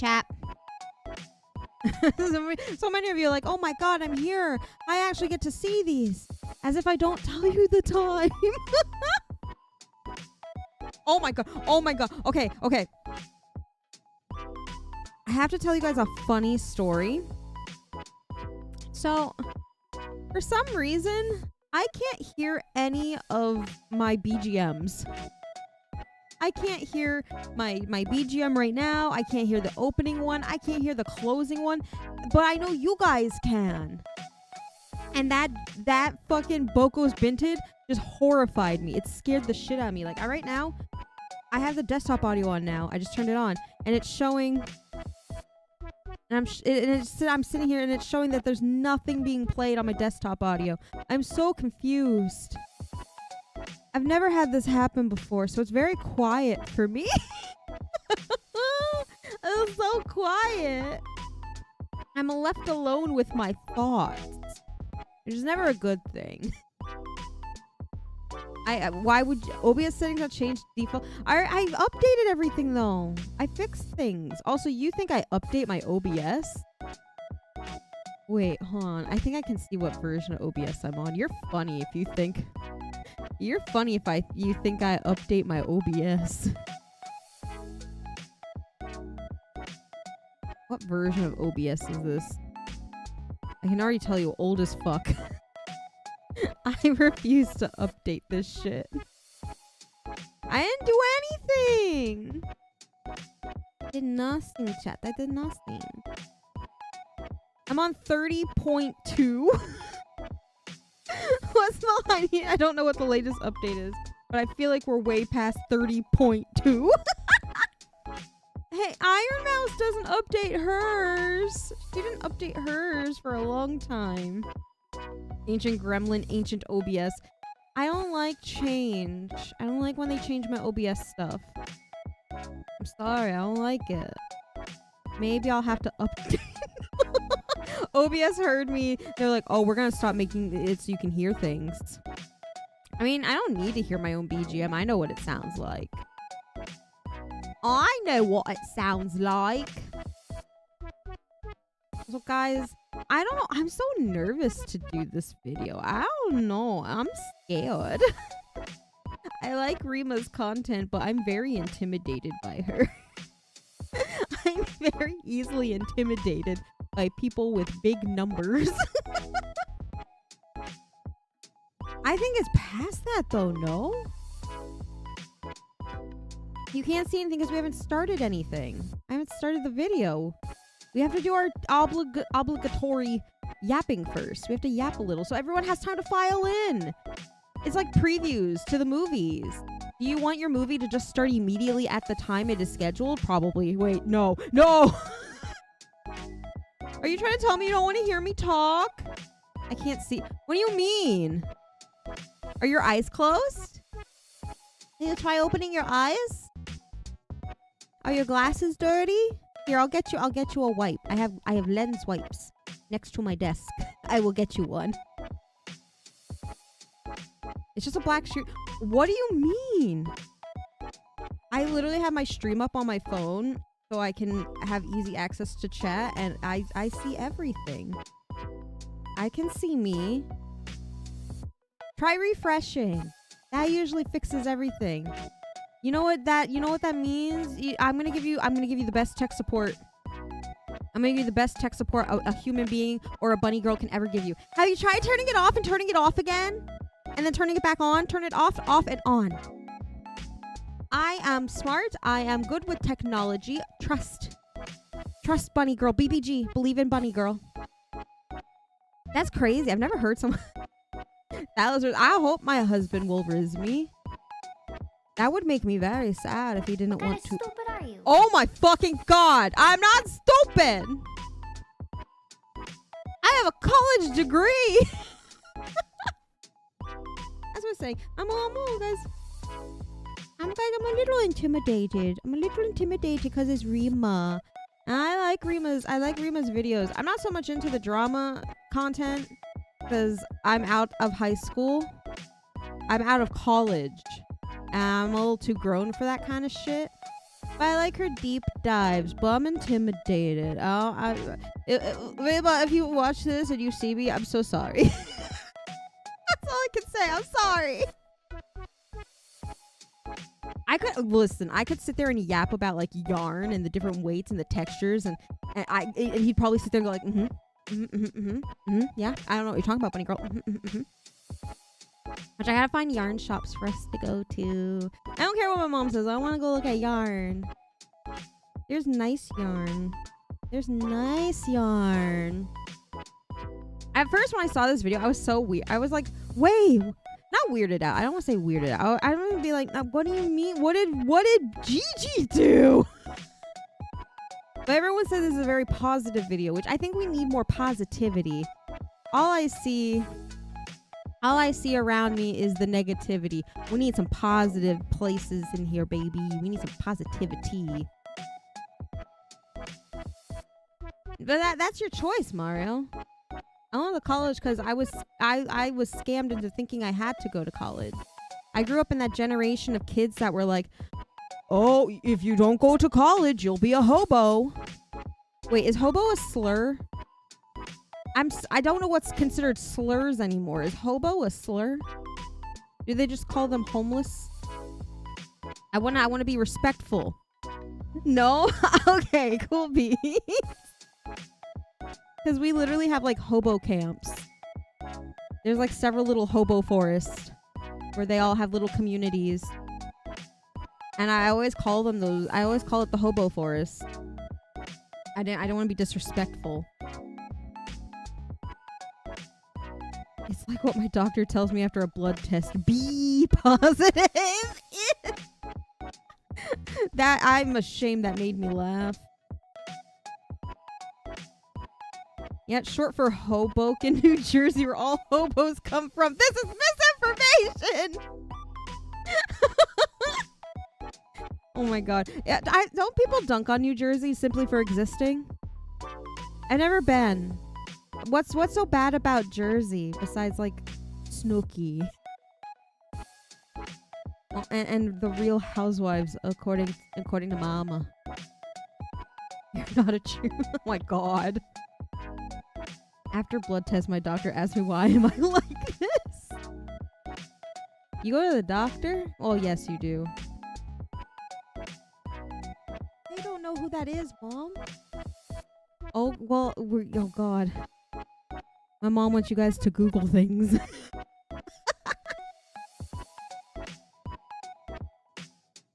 chat. So many of you are like, oh my god, I'm here. I actually get to see these. As if I don't tell you the time. Oh my god. Oh my god. Okay, okay. I have to tell you guys a funny story. So, for some reason, I can't hear any of my BGMs. I can't hear my BGM right now. I can't hear the opening one. I can't hear the closing one. But I know you guys can. And that fucking Boko's Binted just horrified me. It scared the shit out of me. Like, right now, I have the desktop audio on now. I just turned it on. And it's showing... And I'm sitting here and it's showing that there's nothing being played on my desktop audio. I'm so confused. I've never had this happen before, so it's very quiet for me. It's so quiet. I'm left alone with my thoughts, which is never a good thing. Why would OBS settings have changed default? I updated everything though. I fixed things. Also, you think I update my OBS? Wait, hold on. I think I can see what version of OBS I'm on. You're funny if you think. You're funny if you think I update my OBS. What version of OBS is this? I can already tell you, old as fuck. I refuse to update this shit. I didn't do anything. I did nothing, chat. I did nothing. I'm on 30.2. What's the line? I don't know what the latest update is, but I feel like we're way past 30.2. Hey, Iron Mouse doesn't update hers. She didn't update hers for a long time. Ancient Gremlin, Ancient OBS. I don't like change. I don't like when they change my OBS stuff. I'm sorry, I don't like it. Maybe I'll have to update. OBS heard me. They're like, oh, we're gonna stop making it so you can hear things. I mean, I don't need to hear my own BGM. I know what it sounds like. I know what it sounds like. So guys, I'm so nervous to do this video. I don't know. I'm scared. I like Rima's content, but I'm very intimidated by her. I'm very easily intimidated by people with big numbers. I think it's past that though, no? You can't see anything because we haven't started anything. I haven't started the video. We have to do our obligatory yapping first. We have to yap a little so everyone has time to file in. It's like previews to the movies. Do you want your movie to just start immediately at the time it is scheduled? Probably. Wait, no. No! Are you trying to tell me you don't want to hear me talk? I can't see. What do you mean? Are your eyes closed? Can you try opening your eyes? Are your glasses dirty? Here, I'll get you a wipe. I have lens wipes next to my desk. I will get you one. It's just a black shirt. What do you mean? I literally have my stream up on my phone so I can have easy access to chat, and I see everything. I can see me. Try refreshing. That usually fixes everything. You know what that means? I'm gonna give you the best tech support. I'm gonna give you the best tech support a human being or a bunny girl can ever give you. Have you tried turning it off and turning it off again? And then turning it back on? Turn it off, and on. I am smart. I am good with technology. Trust bunny girl. BBG. Believe in bunny girl. That's crazy. I've never heard someone... I hope my husband will riz me. That would make me very sad if he didn't want to. How stupid are you? Oh my fucking god! I'm not stupid! I have a college degree! That's what I'm saying. I'm guys. I'm a little intimidated. I'm a little intimidated because it's Rima. And I like Rima's videos. I'm not so much into the drama content because I'm out of high school. I'm out of college. I'm a little too grown for that kind of shit. But I like her deep dives, but I'm intimidated. If you watch this and you see me, I'm so sorry. That's all I can say. I'm sorry. I could sit there and yap about like yarn and the different weights and the textures, and he'd probably sit there and go like, yeah, I don't know what you're talking about, bunny girl. Which I gotta find yarn shops for us to go to. I don't care what my mom says. I want to go look at yarn. There's nice yarn. There's nice yarn. At first, when I saw this video, I was so weird. I was like, wait. Not weirded out. I don't want to say weirded out. I don't even be like, what do you mean? What did Gigi do? But everyone says this is a very positive video, which I think we need more positivity. All I see around me is the negativity. We need some positive places in here, baby. We need some positivity. But that's your choice, Mario. I went to college because I was scammed into thinking I had to go to college. I grew up in that generation of kids that were like, oh, if you don't go to college, you'll be a hobo. Wait, is hobo a slur? I don't know what's considered slurs anymore. Is hobo a slur? Do they just call them homeless? I wanna be respectful. No? Okay, cool beans. Because we literally have like hobo camps. There's like several little hobo forests where they all have little communities. And I always call them those. I always call it the hobo forest. I don't want to be disrespectful. It's like what my doctor tells me after a blood test. Be positive. That I'm ashamed that made me laugh. Yeah, it's short for Hoboken, New Jersey, where all hobos come from. This is misinformation! Oh my god. Yeah, don't people dunk on New Jersey simply for existing? I've never been. What's so bad about Jersey besides like Snooki? Oh, and the Real Housewives, according to Mama. You're not a true. Oh my god. After blood test, my doctor asked me why am I like this? You go to the doctor? Oh, yes, you do. They don't know who that is, Mom. Oh, well, oh, God. My mom wants you guys to Google things.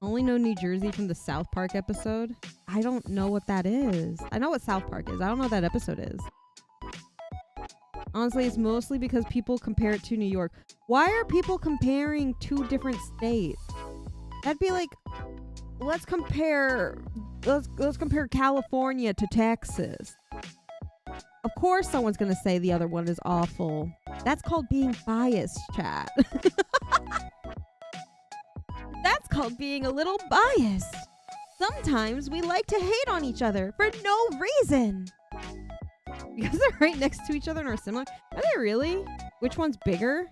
Only know New Jersey from the South Park episode. I don't know what that is. I know what South Park is. I don't know what that episode is. Honestly, it's mostly because people compare it to New York. Why are people comparing two different states? That'd be like, let's compare California to Texas. Of course someone's gonna say the other one is awful. That's called being biased, chat. That's called being a little biased. Sometimes we like to hate on each other for no reason. Because they're right next to each other and are similar. Are they really? Which one's bigger?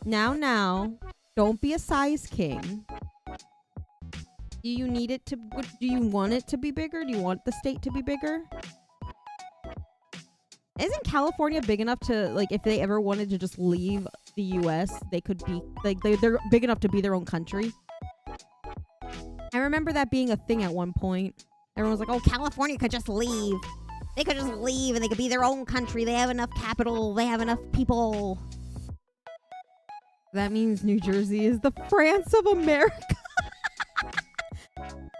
Now. Don't be a size king. Do you need it to... Do you want it to be bigger? Do you want the state to be bigger? Isn't California big enough to... Like, if they ever wanted to just leave the U.S., they could be... Like, they're big enough to be their own country. I remember that being a thing at one point. Everyone was like, oh, California could just leave. They could just leave and they could be their own country. They have enough capital. They have enough people. That means New Jersey is the France of America.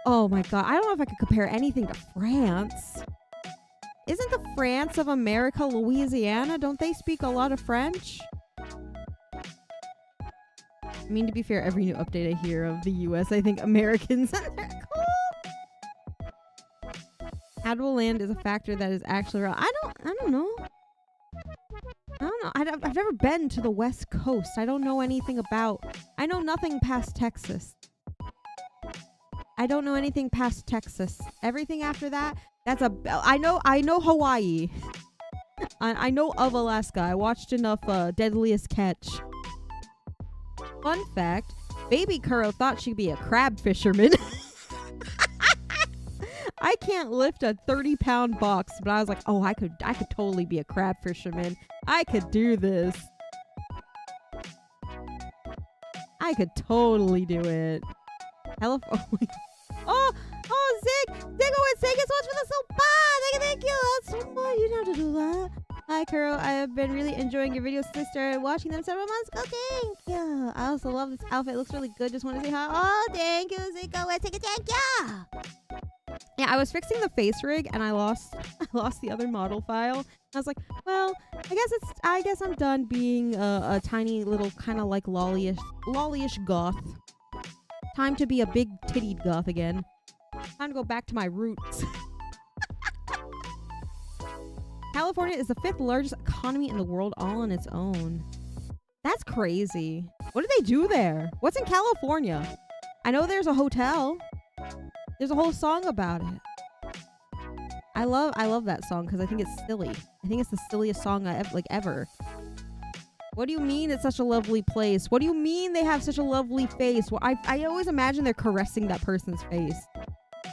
Oh my god. I don't know if I could compare anything to France. Isn't the France of America Louisiana? Don't they speak a lot of French? I mean, to be fair, every new update I hear of the US, I think Americans and they're cool. Habitable land is a factor that is actually real. I don't know. I've never been to the West Coast. I don't know anything about... I know nothing past Texas. I don't know anything past Texas. Everything after that, that's a... I know Hawaii. I know of Alaska. I watched enough Deadliest Catch. Fun fact, baby Kuro thought she'd be a crab fisherman. can't lift a 30-pound box, but I was like, oh, I could totally be a crab fisherman. I could do this. I could totally do it. California. Oh, Zig went thank you so much for the soap. Thank you. That's so much. You don't have to do that. Hi, Kuro. I have been really enjoying your videos since I started watching them several months ago. Thank you. I also love this outfit. It looks really good. Just want to say hi. Oh, thank you, Zig. Thank you. Yeah, I was fixing the face rig and I lost the other model file. I was like, well, I guess I'm done being a tiny little kind of like lollyish goth. Time to be a big tittied goth again. Time to go back to my roots. California is the 5th largest economy in the world all on its own. That's crazy. What do they do there? What's in California? I know there's a hotel. There's a whole song about it. I love that song because I think it's silly. I think it's the silliest song ever. What do you mean it's such a lovely place? What do you mean they have such a lovely face? Well, I always imagine they're caressing that person's face.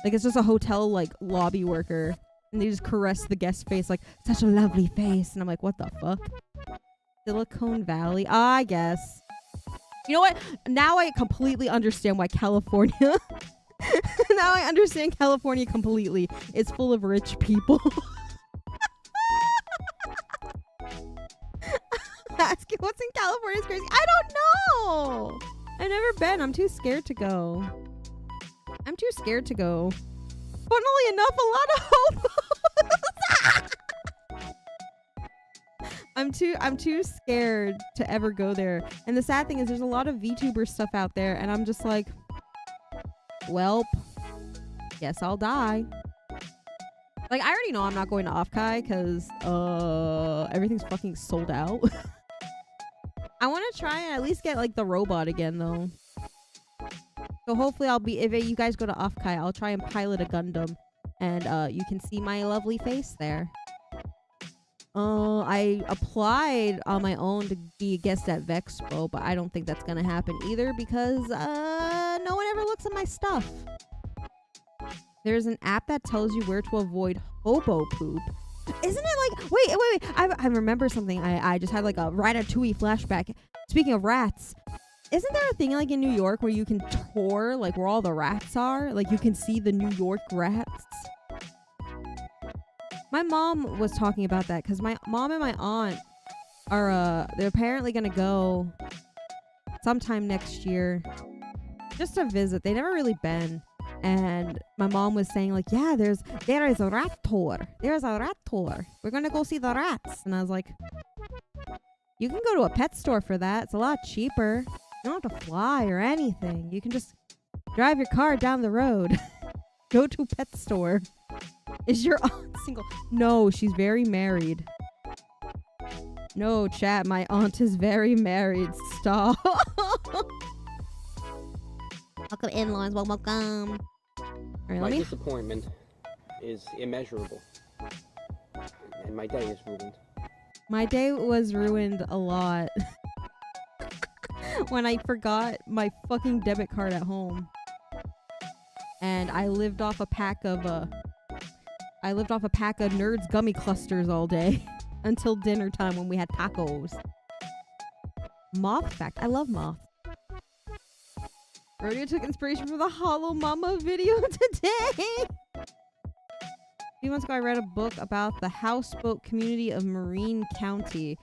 Like it's just a hotel like lobby worker. And they just caress the guest's face like, such a lovely face. And I'm like, what the fuck? Silicon Valley? I guess. You know what? Now I completely understand why California... Now I understand California completely. It's full of rich people. Asking what's in California is crazy. I don't know. I've never been. I'm too scared to go. Funnily enough, a lot of hobos. I'm too scared to ever go there. And the sad thing is there's a lot of VTuber stuff out there and I'm just like, welp, guess I'll die. Like I already know I'm not going to Offkai because everything's fucking sold out. I want to try and at least get like the robot again though. So hopefully I'll be, if you guys go to Offkai, I'll try and pilot a Gundam and you can see my lovely face there. I applied on my own to be a guest at Vexpo, but I don't think that's gonna happen either because no one ever looks at my stuff. There's an app that tells you where to avoid hobo poop. Isn't it like, wait, I remember something. I just had like a Ratatouille flashback. Speaking of rats, isn't there a thing like in New York where you can tour like where all the rats are? Like you can see the New York rats? My mom was talking about that because my mom and my aunt are they're apparently gonna go sometime next year just to visit. They never really been, and my mom was saying like, yeah, there is a rat tour. There's a rat tour. We're gonna go see the rats. And I was like, you can go to a pet store for that. It's a lot cheaper. You don't have to fly or anything. You can just drive your car down the road. Go to a pet store. Is your aunt single? No, she's very married. No, chat, my aunt is very married. Stop. Welcome in-laws, welcome. Alright, My disappointment is immeasurable. And my day is ruined. My day was ruined a lot. When I forgot my fucking debit card at home. And I lived off a pack of Nerds gummy clusters all day until dinner time when we had tacos. Moth fact. I love moth. Rodeo took inspiration from the Hollow Mama video today. A few months ago, I read a book about the houseboat community of Murin County,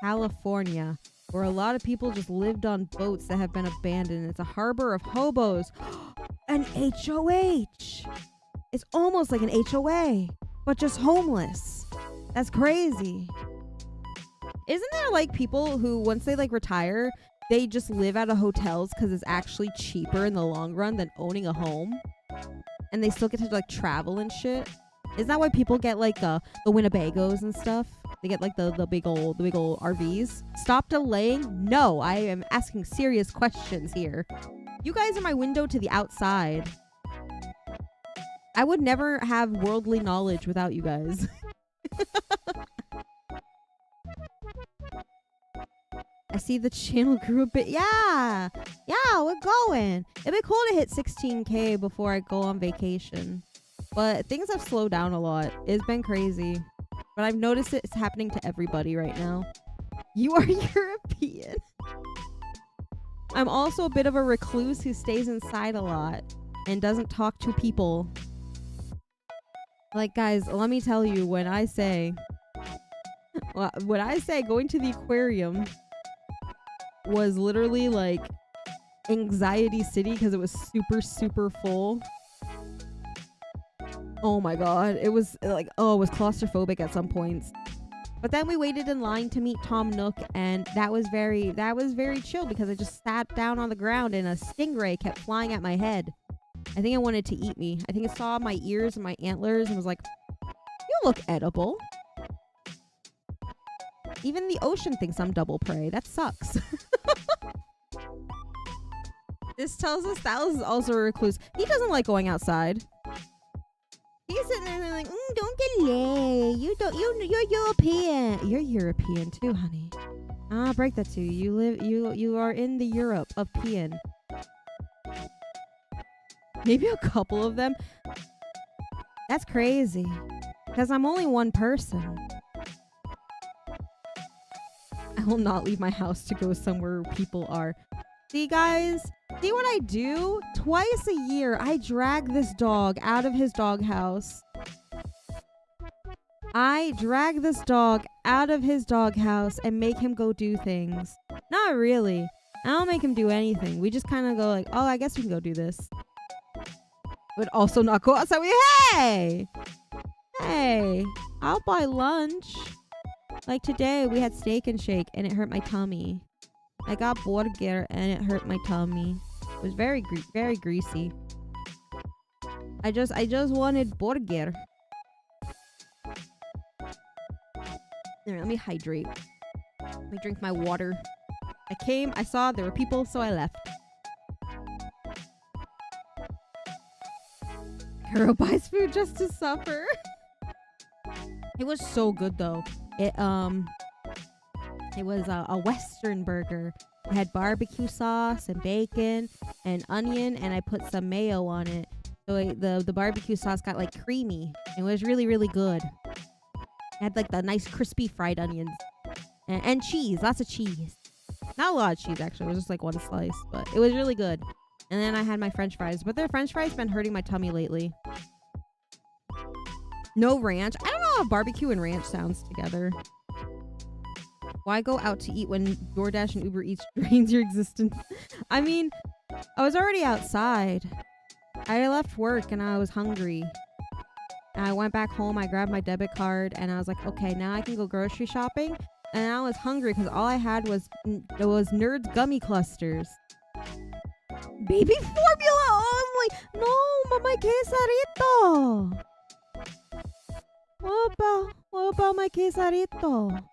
California, where a lot of people just lived on boats that have been abandoned. It's a harbor of hobos. An HOH. It's almost like an HOA, but just homeless. That's crazy. Isn't there like people who once they like retire, they just live out of hotels because it's actually cheaper in the long run than owning a home? And they still get to like travel and shit. Isn't that why people get like the Winnebagos and stuff? They get like the big old RVs. Stop delaying. No, I am asking serious questions here. You guys are my window to the outside. I would never have worldly knowledge without you guys. I see the channel grew a bit. Yeah, we're going. It'd be cool to hit 16K before I go on vacation. But things have slowed down a lot. It's been crazy. But I've noticed it's happening to everybody right now. You are European. I'm also a bit of a recluse who stays inside a lot and doesn't talk to people. Like, guys, let me tell you, when I say going to the aquarium was literally like anxiety city because it was super, super full. Oh my god. It was like, it was claustrophobic at some points. But then we waited in line to meet Tom Nook, and that was very chill because I just sat down on the ground and a stingray kept flying at my head. I think it wanted to eat me. I think it saw my ears and my antlers and was like, you look edible. Even the ocean thinks I'm double prey. That sucks. This tells us that was also a recluse. He doesn't like going outside. He's sitting there like, don't delay. You're European. You're European too, honey. I'll break that to you. You are in the Europe of peeing. Maybe a couple of them. That's crazy. Because I'm only one person. I will not leave my house to go somewhere where people are. See, guys? See what I do? Twice a year, I drag this dog out of his doghouse. I drag this dog out of his doghouse and make him go do things. Not really. I don't make him do anything. We just kind of go like, oh, I guess we can go do this. But also not go outside. Hey! Hey! I'll buy lunch. Like today, we had Steak and Shake and it hurt my tummy. I got burger and it hurt my tummy. It was very greasy. I just wanted burger. Here, let me hydrate. Let me drink my water. I saw there were people, so I left. Kuro buys food just to suffer. It was so good though. It was a Western burger. It had barbecue sauce and bacon and onion, and I put some mayo on it. So the barbecue sauce got like creamy. It was really, really good. It had like the nice crispy fried onions and cheese, lots of cheese. Not a lot of cheese actually. It was just like one slice, but it was really good. And then I had my French fries, but their French fries been hurting my tummy lately. No ranch. I don't know how barbecue and ranch sounds together. Why go out to eat when DoorDash and Uber Eats drains your existence? I mean, I was already outside. I left work and I was hungry. And I went back home, I grabbed my debit card, and I was like, okay, now I can go grocery shopping. And I was hungry because all I had was Nerds gummy clusters. Baby formula only! No, mama, quesarito! What about my quesarito?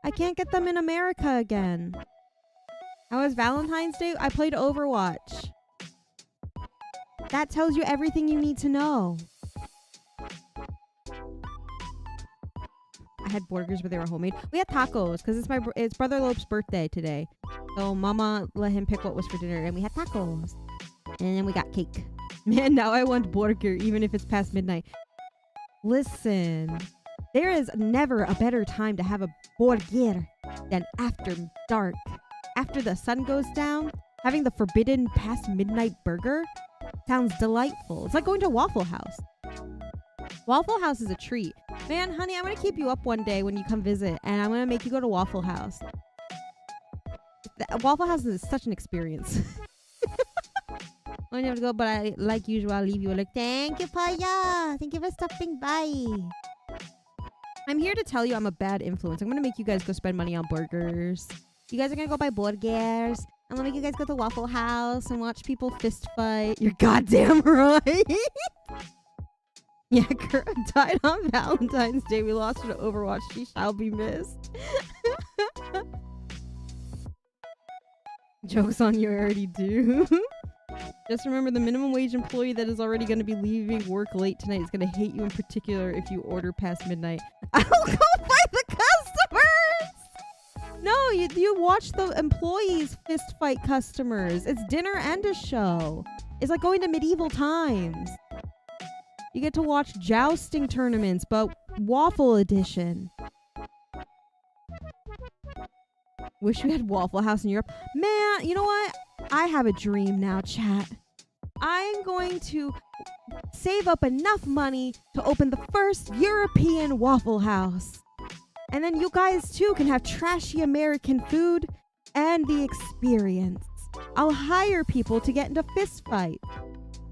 I can't get them in America again. How was Valentine's Day? I played Overwatch. That tells you everything you need to know. I had burgers, but they were homemade. We had tacos because it's Brother Lope's birthday today. So Mama let him pick what was for dinner, and we had tacos. And then we got cake. Man, now I want burger, even if it's past midnight. Listen, there is never a better time to have a burger than after dark. After the sun goes down, having the forbidden past midnight burger sounds delightful. It's like going to Waffle House. Waffle House is a treat. Man, honey, I'm going to keep you up one day when you come visit, and I'm going to make you go to Waffle House. Waffle House is such an experience. I don't have to go, but I, like usual, I'll leave you like, thank you, Paya. Thank you for stopping by. I'm here to tell you I'm a bad influence. I'm going to make you guys go spend money on burgers. You guys are going to go buy burgers. I'm going to make you guys go to Waffle House and watch people fist fight. You're goddamn right. Yeah, Kuro died on Valentine's Day. We lost her to Overwatch. She shall be missed. Joke's on you, I already do. Just remember, the minimum wage employee that is already going to be leaving work late tonight is going to hate you in particular if you order past midnight. I'll go fight the customers! No, you watch the employees fist fight customers. It's dinner and a show. It's like going to medieval times. You get to watch jousting tournaments, but waffle edition. Wish we had Waffle House in Europe. Man, you know what? I have a dream now, chat. I'm going to save up enough money to open the first European Waffle House. And then you guys too can have trashy American food and the experience. I'll hire people to get into fist fight.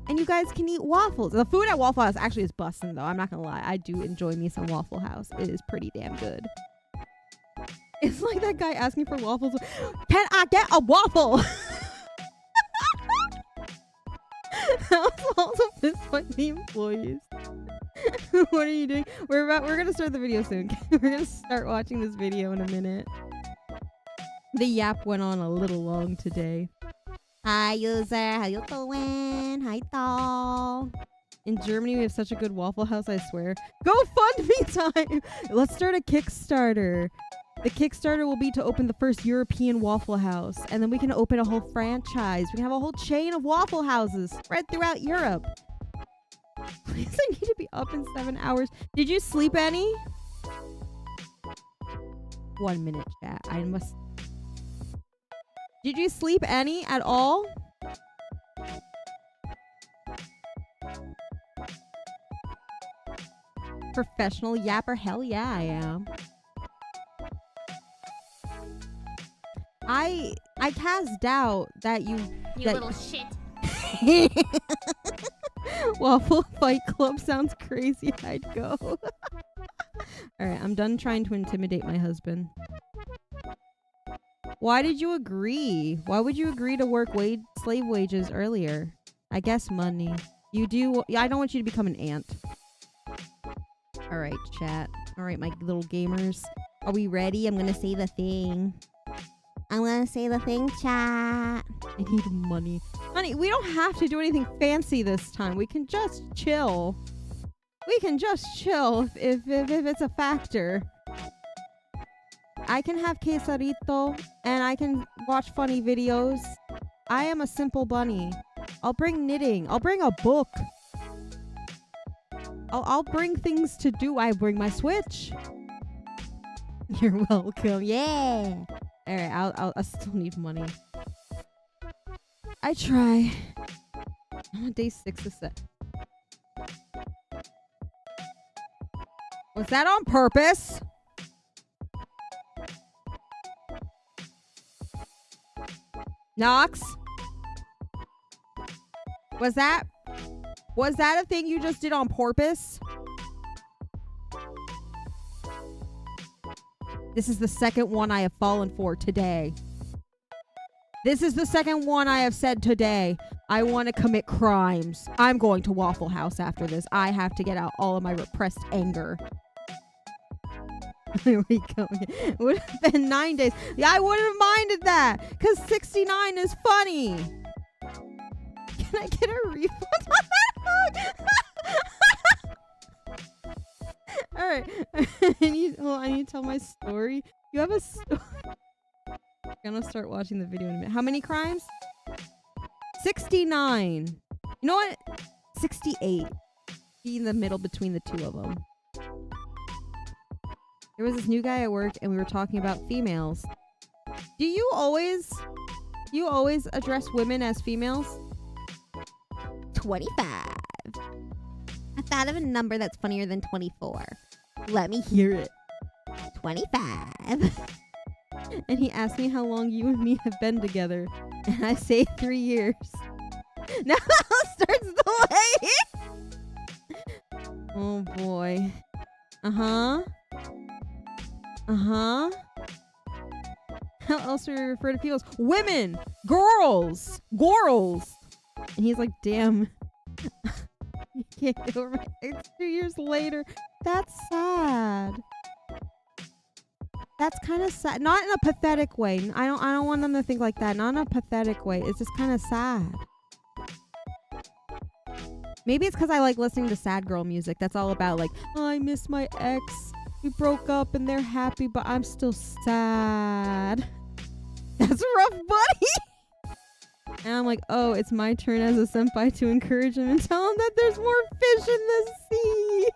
And you guys can eat waffles. The food at Waffle House actually is bussin' though. I'm not gonna lie. I do enjoy me some Waffle House. It is pretty damn good. It's like that guy asking for waffles. Can I get a waffle? That was also fist fight the employees. What are you doing? We're gonna start the video soon. We're gonna start watching this video in a minute. The yap went on a little long today. Hi user, how you doing? Hi doll. In Germany, we have such a good Waffle House, I swear. GoFundMe time! Let's start a Kickstarter. The Kickstarter will be to open the first European Waffle House. And then we can open a whole franchise. We can have a whole chain of Waffle Houses spread throughout Europe. Please, I need to be up in 7 hours. Did you sleep any? 1 minute, chat. I must... Did you sleep any at all? Professional yapper? Hell yeah, I am. I cast doubt that you little shit. Waffle Fight Club sounds crazy. I'd go. Alright, I'm done trying to intimidate my husband. Why did you agree? Why would you agree to work slave wages earlier? I guess money. You do. I don't want you to become an ant. Alright, chat. Alright, my little gamers. Are we ready? I'm gonna say the thing. I'm gonna say the thing, chat. I need money. Honey, we don't have to do anything fancy this time. We can just chill. We can just chill if it's a factor. I can have quesarito and I can watch funny videos. I am a simple bunny. I'll bring knitting. I'll bring a book. I'll bring things to do. I bring my Switch. You're welcome. Yeah. All right. I still need money. I try. I'm on day 6 of set. Was that on purpose? Nox? Was that a thing you just did on purpose? This is the second one I have fallen for today. This is the second one I have said today. I want to commit crimes. I'm going to Waffle House after this. I have to get out all of my repressed anger. Here we go. It would have been 9 days. Yeah, I wouldn't have minded that. Because 69 is funny. Can I get a refund on that? Alright. I need to tell my story. You have a story. I'm gonna start watching the video in a minute. How many crimes? 69. You know what? 68. Be in the middle between the two of them. There was this new guy at work and we were talking about females. Do you always address women as females? 25. I thought of a number that's funnier than 24. Let me hear it. 25. And he asked me how long you and me have been together. And I say 3 years. Now starts the way. Oh boy. Uh-huh. Uh-huh. How else do we refer to females? Women! Girls! Girls! And he's like, damn. You can't get over my ex 2 years later. That's sad. That's kind of sad. Not in a pathetic way. I don't want them to think like that. Not in a pathetic way. It's just kind of sad. Maybe it's because I like listening to sad girl music. That's all about like, oh, I miss my ex. We broke up and they're happy, but I'm still sad. That's rough, buddy. And I'm like, oh, it's my turn as a senpai to encourage him and tell him that there's more fish in the sea.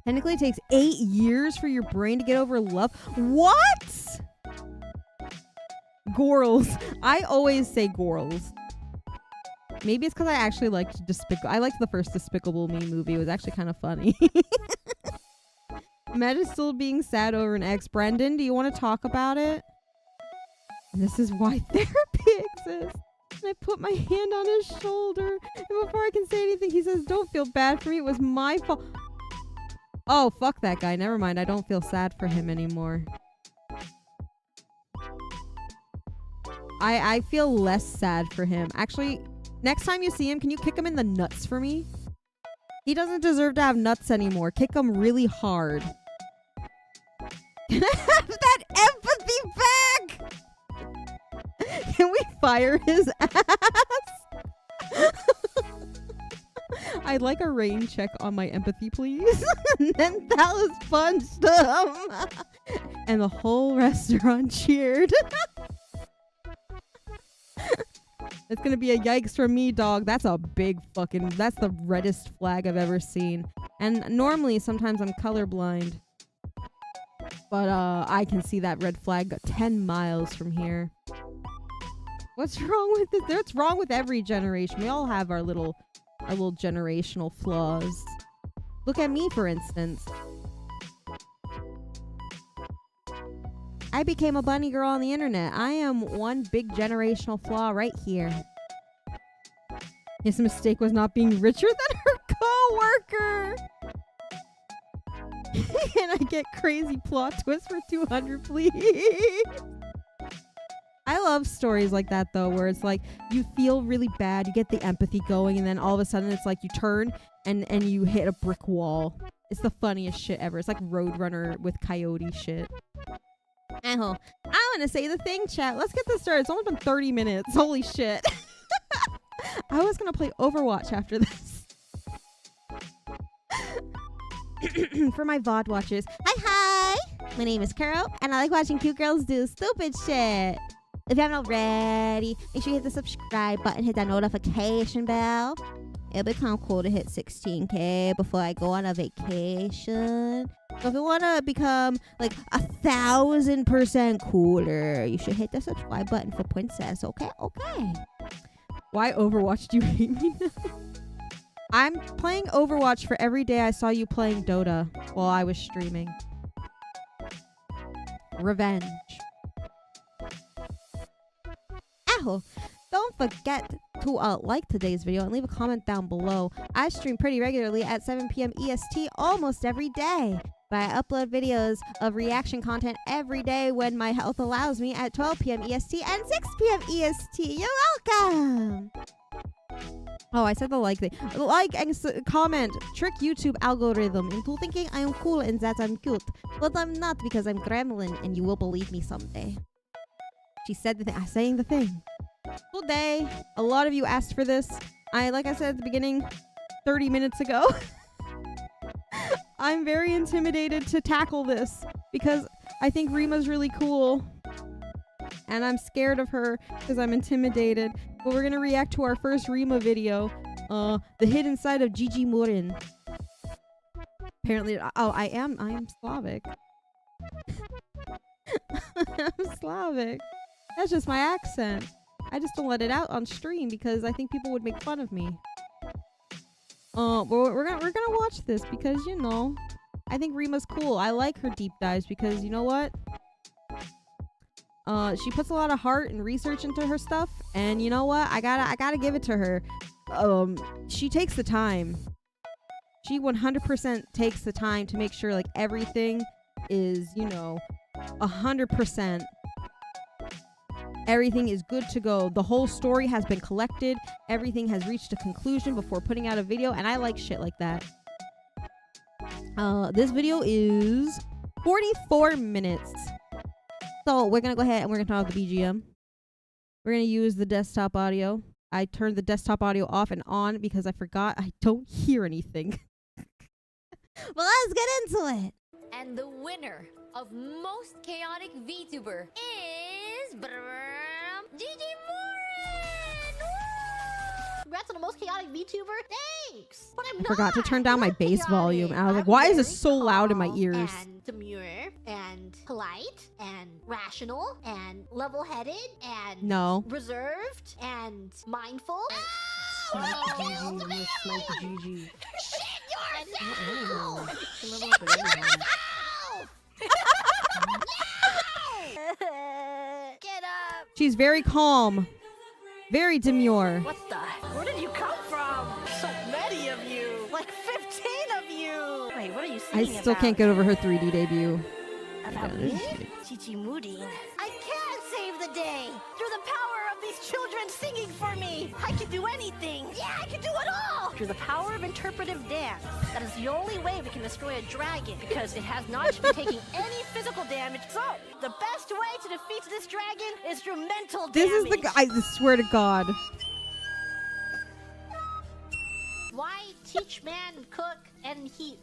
Technically, it takes 8 years for your brain to get over love. What? Gorals. I always say gorals. Maybe it's because I actually liked I liked the first Despicable Me movie. It was actually kind of funny. Matt is still being sad over an ex. Brendan, do you want to talk about it? And this is why therapy exists. And I put my hand on his shoulder. And before I can say anything, he says, don't feel bad for me. It was my fault. Oh, fuck that guy. Never mind. I don't feel sad for him anymore. I feel less sad for him. Actually, next time you see him, can you kick him in the nuts for me? He doesn't deserve to have nuts anymore. Kick him really hard. Can I have that empathy back? Can we fire his ass? I'd like a rain check on my empathy, please. And then Dallas punched him. And the whole restaurant cheered. It's gonna be a yikes from me, dog. That's a big fucking... That's the reddest flag I've ever seen. And normally, sometimes I'm colorblind. But I can see that red flag 10 miles from here. What's wrong with this? What's wrong with every generation? We all have our little generational flaws. Look at me, for instance. I became a bunny girl on the internet. I am one big generational flaw right here. His mistake was not being richer than her co-worker. Can I get crazy plot twist for 200, please? I love stories like that, though, where it's like you feel really bad, you get the empathy going, and then all of a sudden it's like you turn and you hit a brick wall. It's the funniest shit ever. It's like Roadrunner with coyote shit. I'm gonna say the thing, chat. Let's get this started. It's only been 30 minutes. Holy shit. I was gonna play Overwatch after this. For my VOD watchers. Hi! My name is Kuro, and I like watching cute girls do stupid shit. If you haven't already, make sure you hit the subscribe button, hit that notification bell. It'll become cool to hit 16K before I go on a vacation. So if you want to become like 1,000% cooler, you should hit the subscribe button for Princess. Okay? Why Overwatch do you hate me now? I'm playing Overwatch for every day I saw you playing Dota while I was streaming. Revenge. Ow! Don't forget to like today's video and leave a comment down below. I stream pretty regularly at 7 p.m. EST almost every day. But I upload videos of reaction content every day when my health allows me at 12 p.m. EST and 6 p.m. EST. You're welcome! Oh, I said the like thing. Like and comment trick YouTube algorithm into thinking I am cool and that I'm cute. But I'm not because I'm gremlin and you will believe me someday. She said the thing. I'm saying the thing. Today, a lot of you asked for this. Like I said at the beginning, 30 minutes ago. I'm very intimidated to tackle this because I think Rima's really cool. And I'm scared of her because I'm intimidated. But we're going to react to our first Rima video. The hidden side of Gigi Murin. Apparently, I am Slavic. I'm Slavic. That's just my accent. I just don't let it out on stream because I think people would make fun of me. But we're gonna watch this because, you know, I think Rima's cool. I like her deep dives because, you know what? She puts a lot of heart and research into her stuff, and you know what? I gotta give it to her. She takes the time. She 100% takes the time to make sure like everything is, you know, 100%. Everything is good to go. The whole story has been collected. Everything has reached a conclusion before putting out a video, and I like shit like that. This video is 44 minutes. So we're gonna go ahead and we're gonna turn off the BGM. We're gonna use the desktop audio. I turned the desktop audio off and on because I forgot I don't hear anything. Well, let's get into it. And the winner of most chaotic VTuber is Gigi Murin! Woo! Congrats on the most chaotic VTuber. Thanks! But I'm I forgot to turn down my not bass chaotic. volume. And I was like, I'm why is this very so loud in my calm ears? And demure and polite and rational and level-headed and No. reserved and mindful. Sniper Gigi. Shit yourself! Get up! She's very calm. Very demure. What the? Where did you come from? So many of you. Like 15 of you. Wait, what are you I singing still about? can't get over her 3D debut. About me? Gigi Murin. I can save the day! Through the power of these children singing for me, I can do anything. Yeah, I can do it all! Through the power of interpretive dance, that is the only way we can destroy a dragon, because it has not been taking any physical damage. So, the best way to defeat this dragon is through mental damage. This is the guy. I swear to God. Why teach man cook and he...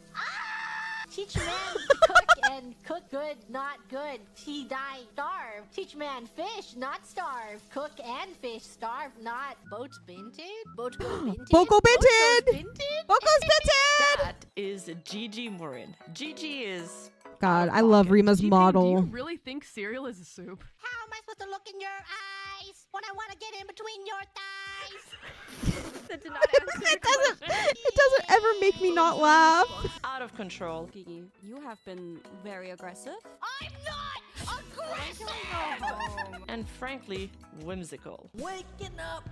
Teach man to cook and cook good, not good. He die, starve. Teach man fish, not starve. Cook and fish, starve, not. Boats binted? Boats go binted? Boko Boats binted! goes binted? Boko's binted! That is Gigi Murin. Gigi is... God, I love Rima's Gigi, model. Do you really think cereal is a soup? How am I supposed to look in your eyes when I want to get in between your thighs? That did not answer the question. It doesn't ever make me not laugh. out of control. Gigi, you have been very aggressive. I'm not aggressive! And frankly, whimsical. Waking up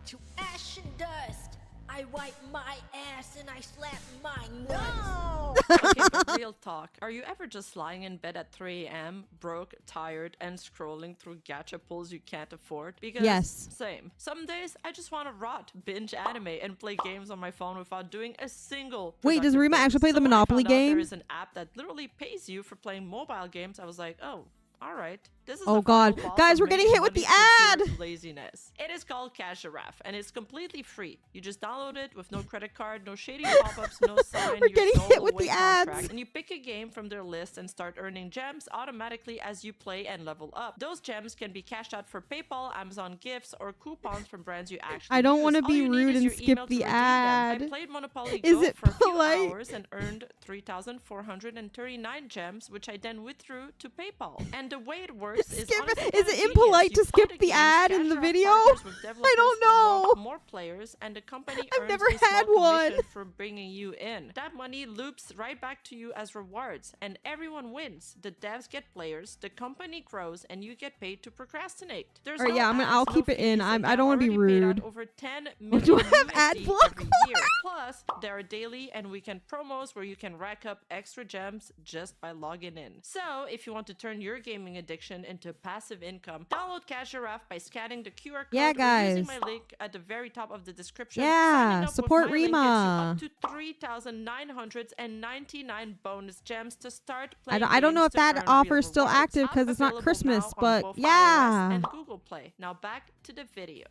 to ash and dust. I wipe my ass and I slap my nuts. Okay, but real talk. Are you ever just lying in bed at 3 a.m., broke, tired, and scrolling through gacha pulls you can't afford? Because Yes. Same. Some days I just want to rot, binge anime, and play games on my phone without doing a single. Wait, does productive Rima thing. actually play the So when I Monopoly found out game? There is an app that literally pays you for playing mobile games. I was like, oh. All right. This is Oh the God. final boss Guys, of we're getting making hit with money the through ad! pure laziness. It is called Cash Giraffe, and it's completely free. You just download it with no credit card, no shady pop-ups, no sign. We're your getting solo hit with away the ads. contract, and you pick a game from their list and start earning gems automatically as you play and level up. Those gems can be cashed out for PayPal, Amazon gifts, or coupons from brands you actually I don't use. want to All be you need rude is and your skip email to the redeem them. ad. I played Monopoly Is Go it for a few polite? hours and earned 3,439 gems, which I then withdrew to Paypal. And the way it works is Skip it. honestly Is kinda it genius. impolite You to play skip the games, ad in Cash the Giraffe video? partners with I developers don't to know. unlock more players, and the company I've earns never a small had one. commission for bringing you in. That money loops right back to you as rewards, and everyone wins. The devs get players, the company grows, and you get paid to procrastinate. There's Alright, no yeah, I'll ads, keep no it in. fees, and I don't wanna be I've already paid out rude. over 10 Do million I have ad USD block? every year. Plus, there are daily and weekend promos where you can rack up extra gems just by logging in. So, if you want to turn your gaming addiction into passive income, download Cash Giraffe by scanning the QR code Yeah, or using guys. my link at the very top of the description. Yeah, Signing up with support my link gets you Rima. up to 3,999 bonus gems to start playing. I don't know if games to that earn real offer is still rewards. active because it's not Available Christmas, now on but both yeah. iOS and Google Play. Now back to the video.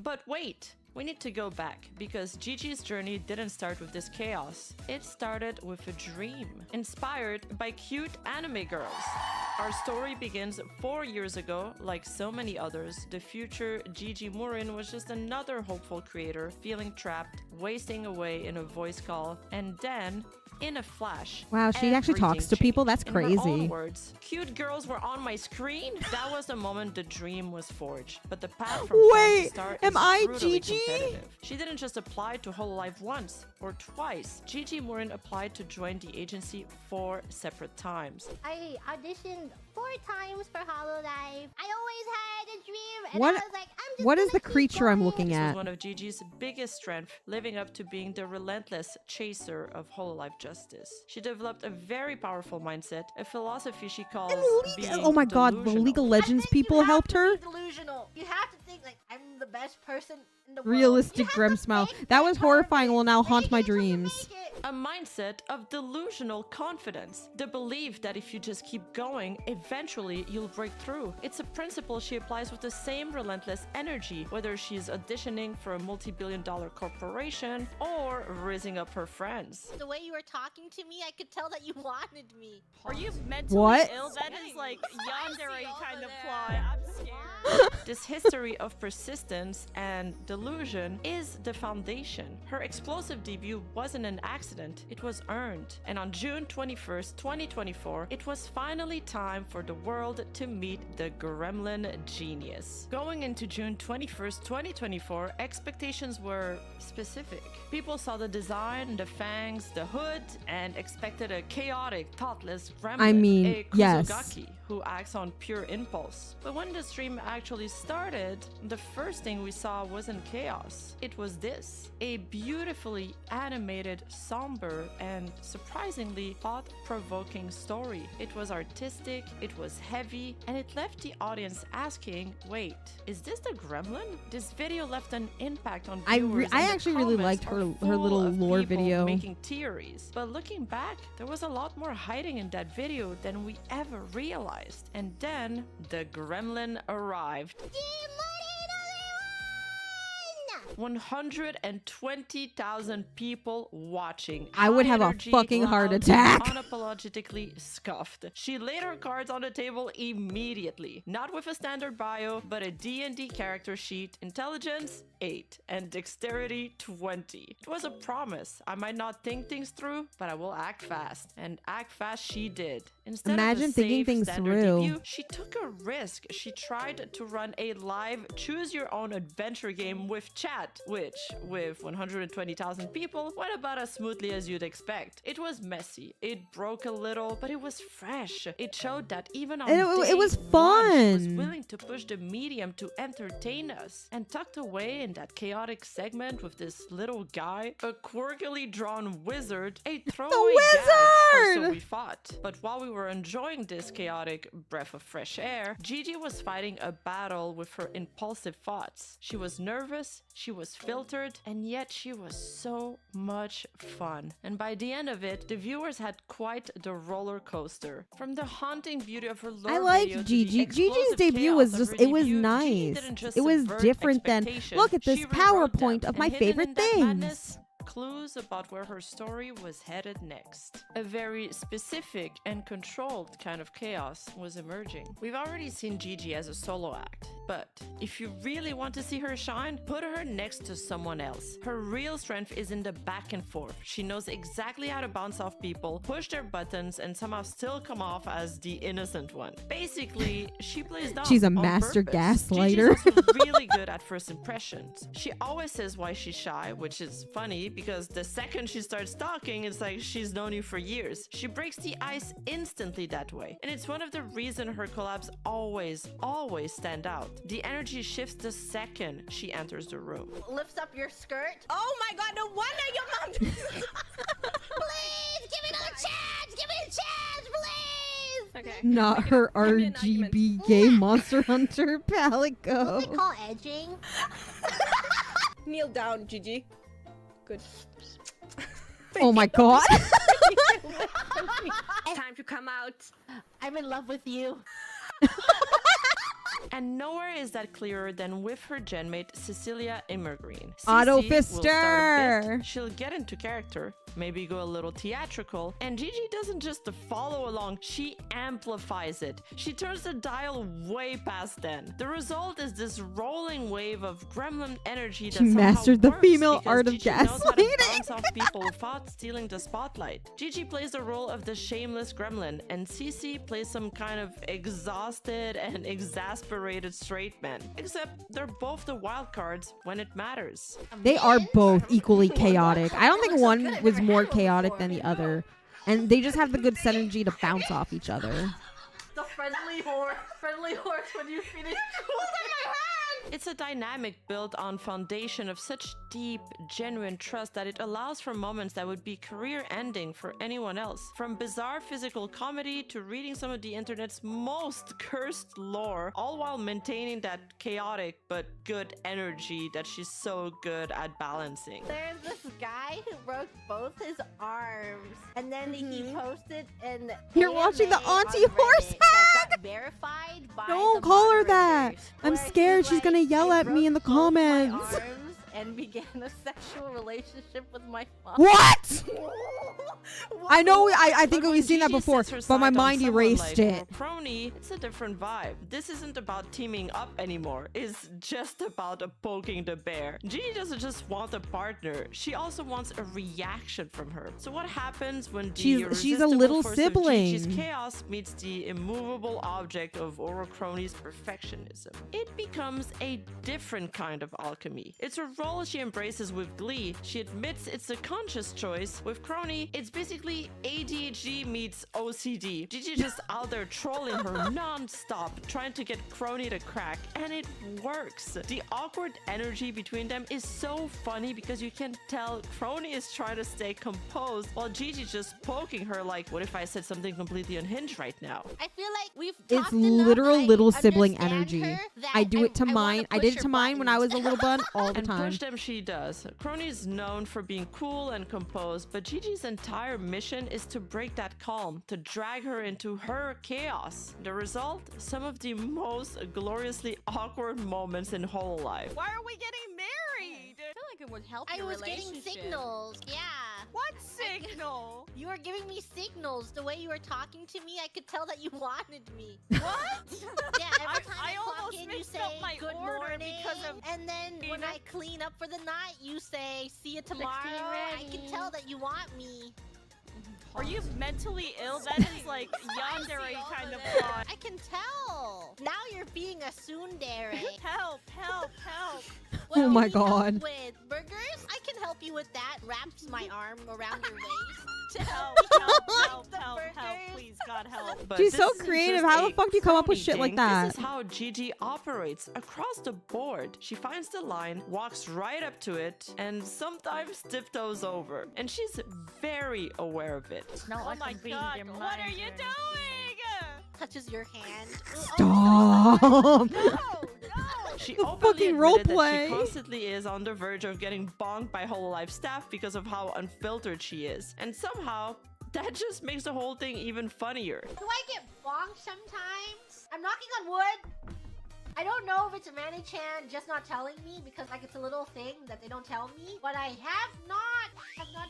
But wait, we need to go back because Gigi's journey didn't start with this chaos. It started with a dream, inspired by cute anime girls. Our story begins 4 years ago. Like so many others, the future Gigi Murin was just another hopeful creator feeling trapped, wasting away in a voice call, and then in a flash. Wow, she actually talks everything to people? changed. That's In her own crazy. words, cute girls were on my screen. That was the moment the dream was forged. But the path from fan to Wait, star am is I brutally Gigi? competitive. She didn't just apply to Hololive once or twice. Gigi Murin applied to join the agency 4 separate times. I auditioned 4 times for Hololive. I always had a dream, and What- I was like, I'm just What is gonna the keep creature I'm going. looking This was at? one of Gigi's biggest strengths, living up to being the relentless chaser of Hololive justice. She developed a very powerful mindset, a philosophy she calls being Oh my God, the delusional. League of Legends I think you people have helped to her. be delusional. You have to think like I'm the best person in the world. Realistic You have Grem to smile. think That was horrifying. perfect. Will now haunt Make my it till you dreams. make it. A mindset of delusional confidence. The belief that if you just keep going, eventually you'll break through. It's a principle she applies with the same relentless energy, whether she's auditioning for a multi-billion-dollar corporation or raising up her friends. The way you were talking to me, I could tell that you wanted me. Are you mentally What? ill? That is like yandere Spicy kind over of there. plot. I'm This history of persistence and delusion is the foundation. Her explosive debut wasn't an accident, it was earned. And on June 21st, 2024, it was finally time for the world to meet the gremlin genius. Going into June 21st, 2024, expectations were specific. People saw the design, the fangs, the hood, and expected a chaotic, thoughtless gremlin. I mean, a yes. Kuzogaki who acts on pure impulse. But when the stream actually started, the first thing we saw wasn't chaos. It was this: a beautifully animated, somber, and surprisingly thought-provoking story. It was artistic, it was heavy, and it left the audience asking, wait, is this the gremlin? This video left an impact on viewers. I and the actually really comments liked her are full little of lore people video. making theories. But looking back, there was a lot more hiding in that video than we ever realized. And then the gremlin arrived. 120,000 people watching. I would have a High-energy, fucking heart loud, attack. Unapologetically scuffed. She laid her cards on the table immediately. Not with a standard bio, but a D&D character sheet. Intelligence 8 and dexterity 20. It was a promise. I might not think things through, but I will act fast. And act fast she did. Instead Imagine of a thinking safe things standard through. debut, she took a risk. She tried to run a live choose-your-own adventure game with chat, which, with 120,000 people, went about as smoothly as you'd expect. It was messy. It broke a little, but it was fresh. It showed that even on It was day one, she was fun. willing to push the medium to entertain us. And tucked away in that chaotic segment with this little guy, a quirkily drawn wizard, a throwaway gag, or so we thought. But while we were enjoying this chaotic breath of fresh air, Gigi was fighting a battle with her impulsive thoughts. She was nervous, she was filtered, and yet she was so much fun. And by the end of it, the viewers had quite the roller coaster. From the haunting beauty of her lore I liked video to Gigi. the Gigi's explosive debut chaos was of just, her it was debut, Gigi nice. didn't just It was subvert different than, expectations, look at this she rewrote PowerPoint them. of my And hidden favorite in that things. madness, clues about where her story was headed next. A very specific and controlled kind of chaos was emerging. We've already seen Gigi as a solo act, but if you really want to see her shine, put her next to someone else. Her real strength is in the back and forth. She knows exactly how to bounce off people, push their buttons, and somehow still come off as the innocent one. Basically, she plays dumb. She's a on master purpose. gaslighter. Gigi's also really good at first impressions. She always says why she's shy, which is funny because the second she starts talking, it's like she's known you for years. She breaks the ice instantly that way. And it's one of the reasons her collabs always stand out. The energy shifts the second she enters the room. Lifts up your skirt. Oh my god, no wonder your mom. Please, give me another chance! Give me a chance, please! Okay. Not her give me an argument. RGB gay Monster Hunter Palico. What we call edging? Kneel down, Gigi. Good. Oh my god. Time to come out. I'm in love with you. And nowhere is that clearer than with her genmate Cecilia Immergreen. Auto Cici will start a Fister. bit, she'll get into character, maybe go a little theatrical, and Gigi doesn't just follow along, she amplifies it. She turns the dial way past then. The result is this rolling wave of gremlin energy that She somehow mastered the works female because art of Gigi knows how to gaslighting. bounce off people without stealing the spotlight. Gigi plays the role of the shameless gremlin, and Cici plays some kind of exhausted and exasperated straight man. Except they're both the wild cards when it matters. They are both equally chaotic. I don't think one was more chaotic than the other. And they just have the good synergy to bounce off each other. The friendly horse when you finish. It's a dynamic built on foundation of such deep, genuine trust that it allows for moments that would be career-ending for anyone else. From bizarre physical comedy to reading some of the internet's most cursed lore, all while maintaining that chaotic but good energy that she's so good at balancing. There's this guy who broke both his arms, and then he posted an You're watching the AMA on auntie horse Reddit that got verified by Don't the call her that. moderators, I'm where he, scared she's gonna yell he at me in the broke both my comments. arms and began a sexual relationship with my mom. What? What? I know. I think But we've when seen that Gigi before, sets her but my sight on mind someone erased like it. Crony, it's a different vibe. This isn't about teaming up anymore. It's just about poking the bear. Gigi doesn't just want a partner. She also wants a reaction from her. So what happens when the She's a irresistible little force sibling. of Gigi's chaos meets the immovable object of Crony's perfectionism? It becomes a different kind of alchemy. It's a role she embraces with glee. She admits it's a conscious choice. With Crony, it's basically ADHD meets OCD. Gigi just out there trolling her non-stop, trying to get Crony to crack, and it works. The awkward energy between them is so funny because you can tell Crony is trying to stay composed while Gigi's just poking her like, what if I said something completely unhinged right now? I feel like we've It's talked enough. literal I little sibling understand energy. her that I do it to wanna mine. I push did it her to mine when I was buttons. a little bun all the And time. push them she does. Crony's known for being cool and composed, but Gigi's entire mission is to break that calm, to drag her into her chaos. The result? Some of the most gloriously awkward moments in Hololive. Why are we getting married? I feel like it would help I your was getting relationship. signals. Yeah. What signal? You were giving me signals. The way you were talking to me, I could tell that you wanted me. What? Yeah, every time I clock almost in, you mixed say up my good order morning, because of and then when I clean up for the night, you say see you tomorrow. I can ready. tell that you want me. Are you mentally ill? That is like yandere kind of plot. I can tell. Now you're being a tsundere. Help, help, help. What Oh do my you need help God. With burgers, I can help you with that. Wraps my arm around your waist. Help, help, help, The help, help, burgers. please, God help. But She's this so isn't creative. just How a the fuck do you come up with Crony shit like thing. that? This is how Gigi operates across the board. She finds the line, walks right up to it, and sometimes tiptoes over. And she's very aware of it. No, Oh my God, what are you doing? Touches your hand. Stop. No, no. She The openly fucking admitted that roleplay. she constantly is on the verge of getting bonked by Hololive staff because of how unfiltered she is. And somehow, that just makes the whole thing even funnier. Do I get bonked sometimes? I'm knocking on wood. I don't know if it's a Manny-chan just not telling me because like it's a little thing that they don't tell me, but I have not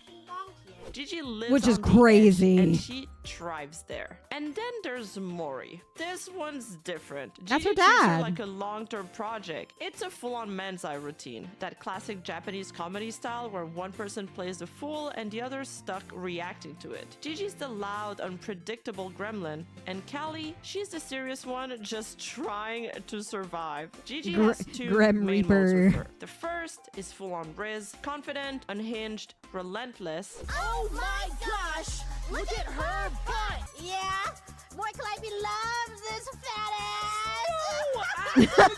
been bonked yet. Gigi lives Which is on the edge, crazy. and she thrives there. And then there's Mori. This one's different. That's Gigi her treats dad. like a long-term project. It's a full-on Manzai routine, that classic Japanese comedy style where one person plays the fool and the other's stuck reacting to it. Gigi's the loud, unpredictable gremlin, and Callie, she's the serious one, just trying to survive. Gigi has two Grem main modes with Reaper. her. The first is full-on Riz, confident, unhinged, relentless. Oh my gosh! Look at her butt! Yeah? More Calliope loves this fat ass! Oh my God!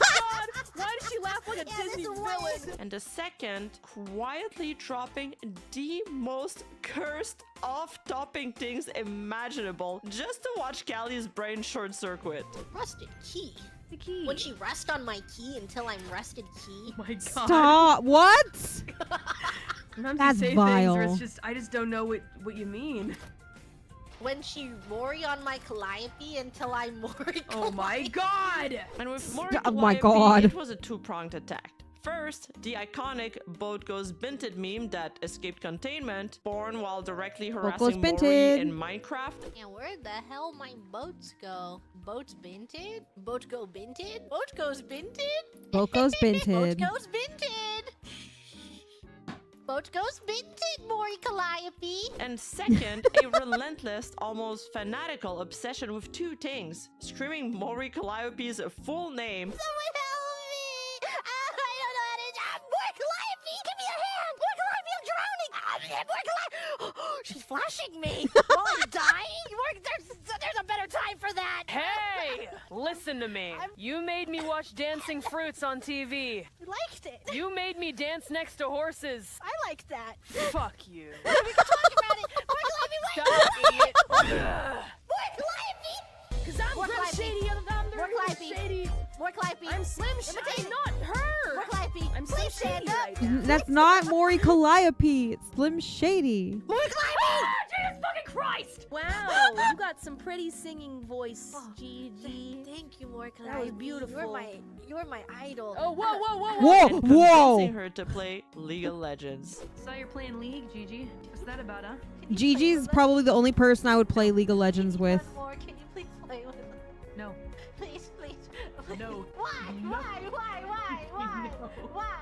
Why does she laugh like a Yeah, Disney this villain? And the second, quietly dropping the most cursed off-topping things imaginable just to watch Callie's brain short circuit. Rusted key. The key. Would she rest on my key until I'm rusted key? Oh my god. Stop. What? Sometimes That's you say vile. things where it's just I just don't know what you mean. When she Mori on my Calliope until I'm Mori Oh my god! And with more Oh my Calliope, God. it was a two-pronged attack. First, the iconic boat goes binted meme that escaped containment, born while directly goes harassing Mori binted. in Minecraft. And where the hell my boats go? Boats binted? Boat go binted? Boat goes binted? Boat goes Boat binted. goes binted! Boat goes binted, Mori Calliope! And second, a relentless, almost fanatical obsession with two things. Screaming Mori Calliope's full name Someone help me! I don't know how to jump! Mori Calliope! Give me a hand! Mori Calliope, I'm drowning! Mori Calliope! She's flashing me! While I'm dying? There's a better time for that! Hey! Listen to me. You made me watch Dancing Fruits on TV. I liked it. You made me dance next to horses. I liked that. Fuck you. We can talk about it! Mori Calliope, wait! Stop, idiot. Mori Calliope! Cause I'm More Grim Calliope. Shady, I'm More Grim Calliope. Shady. More Calliope! I'm Slim Shady, Imitate- not her. More Calliope! I'm Please Slim stand Shady up! right now. That's not Mori Calliope. It's Slim Shady. Mori Calliope! Ah, Jesus fucking Christ! Wow, you got some pretty singing voice, Gigi. Thank you, More Calliope. That was beautiful. You're my idol. Oh, whoa, whoa, whoa, Whoa, And whoa! convincing her to play League of Legends. So you're playing League, Gigi? What's that about, huh? Gigi's probably the only person I would play League of Legends with. One more. Can you please play with me? No. Please, please. No. Why? No. Why? Why? No. Why?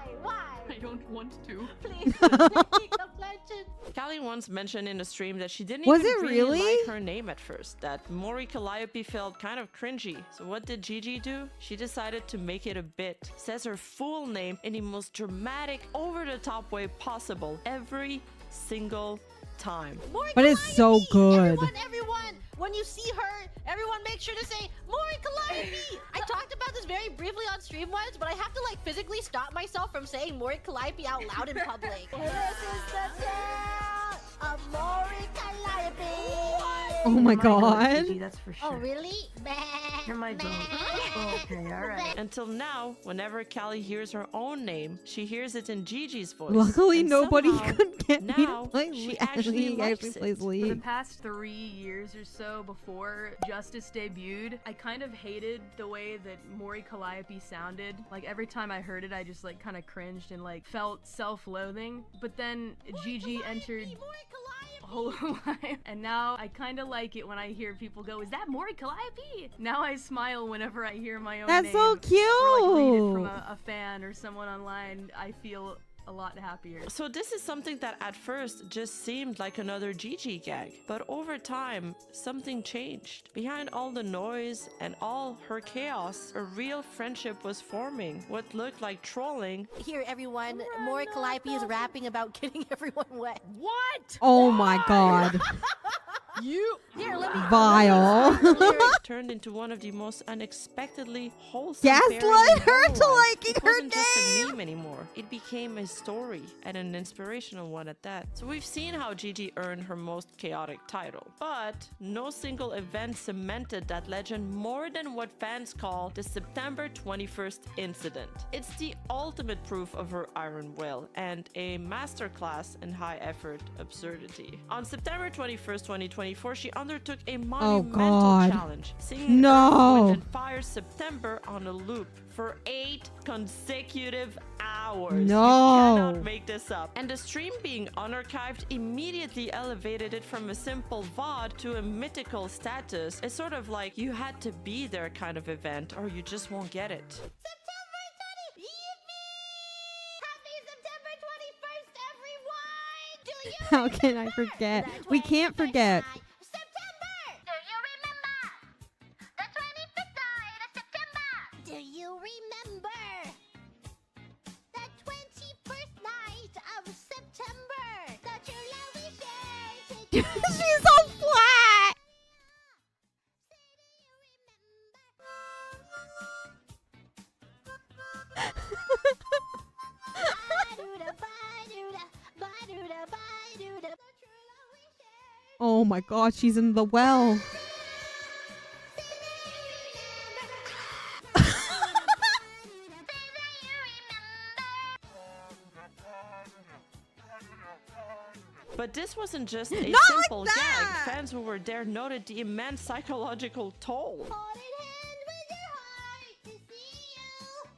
I don't want to. Please, League of Legends. Callie once mentioned in a stream that she didn't Was even it really? like her name at first, that Mori Calliope felt kind of cringy. So what did Gigi do? She decided to make it a bit. Says her full name in the most dramatic, over-the-top way possible every single time. Mori But it's so Calliope! good. Everyone, when you see her, everyone make sure to say Mori Calliope. I talked about this very briefly on stream once, but I have to like physically stop myself from saying Mori Calliope out loud in public. This is the tale of Mori Calliope. Oh my You're goat, god. Gigi, that's for sure. Oh really? You're my goat. Okay, alright. Until now, whenever Callie hears her own name, she hears it in Gigi's voice. Luckily, And nobody somehow, could get me to now play she League. actually He likes actually it. plays For the League. past 3 years or so before Justice debuted, I kind of hated the way that Mori Calliope sounded. Like every time I heard it, I just like kind of cringed and like felt self-loathing. But then Gigi entered Hololive, and now I kind of like it when I hear people go, "Is that Mori Calliope?" Now I smile whenever I hear my own That's name. so cute. Or like read it from a fan or someone online. I feel a lot happier. So this is something that at first just seemed like another Gigi gag, but over time something changed. Behind all the noise and all her chaos, a real friendship was forming. What looked like trolling Here, everyone, Mori Calliope is rapping about getting everyone wet. What? Oh my god. Here, let me. Vile. turned into one of the most unexpectedly wholesome Gaslight pairings in her to Hololive. liking It her wasn't just a game. meme anymore. It became a story and an inspirational one at that. So we've seen how Gigi earned her most chaotic title, but no single event cemented that legend more than what fans call the September 21st incident. It's the ultimate proof of her iron will and a masterclass in high-effort absurdity. On September 21st, 2024, she undertook a monumental God. challenge, singing No. Earth, Wind, and Fire September on a loop for 8 consecutive hours. No. You cannot make this up. And the stream being unarchived immediately elevated it from a simple VOD to a mythical status. It's sort of like you had to be there kind of event or you just won't get it. September 20. Yippee! Happy September 21st, everyone! Do you How can I forget? We can't forget. September! Do you remember? The 25th night of September! Do you remember? The 21st night of September! The true love we shared together. She's so flat. Oh my god, she's in the well. But this wasn't just a Not like simple gag. that! Fans who were there noted the immense psychological toll. Hold in hand with your heart to see you.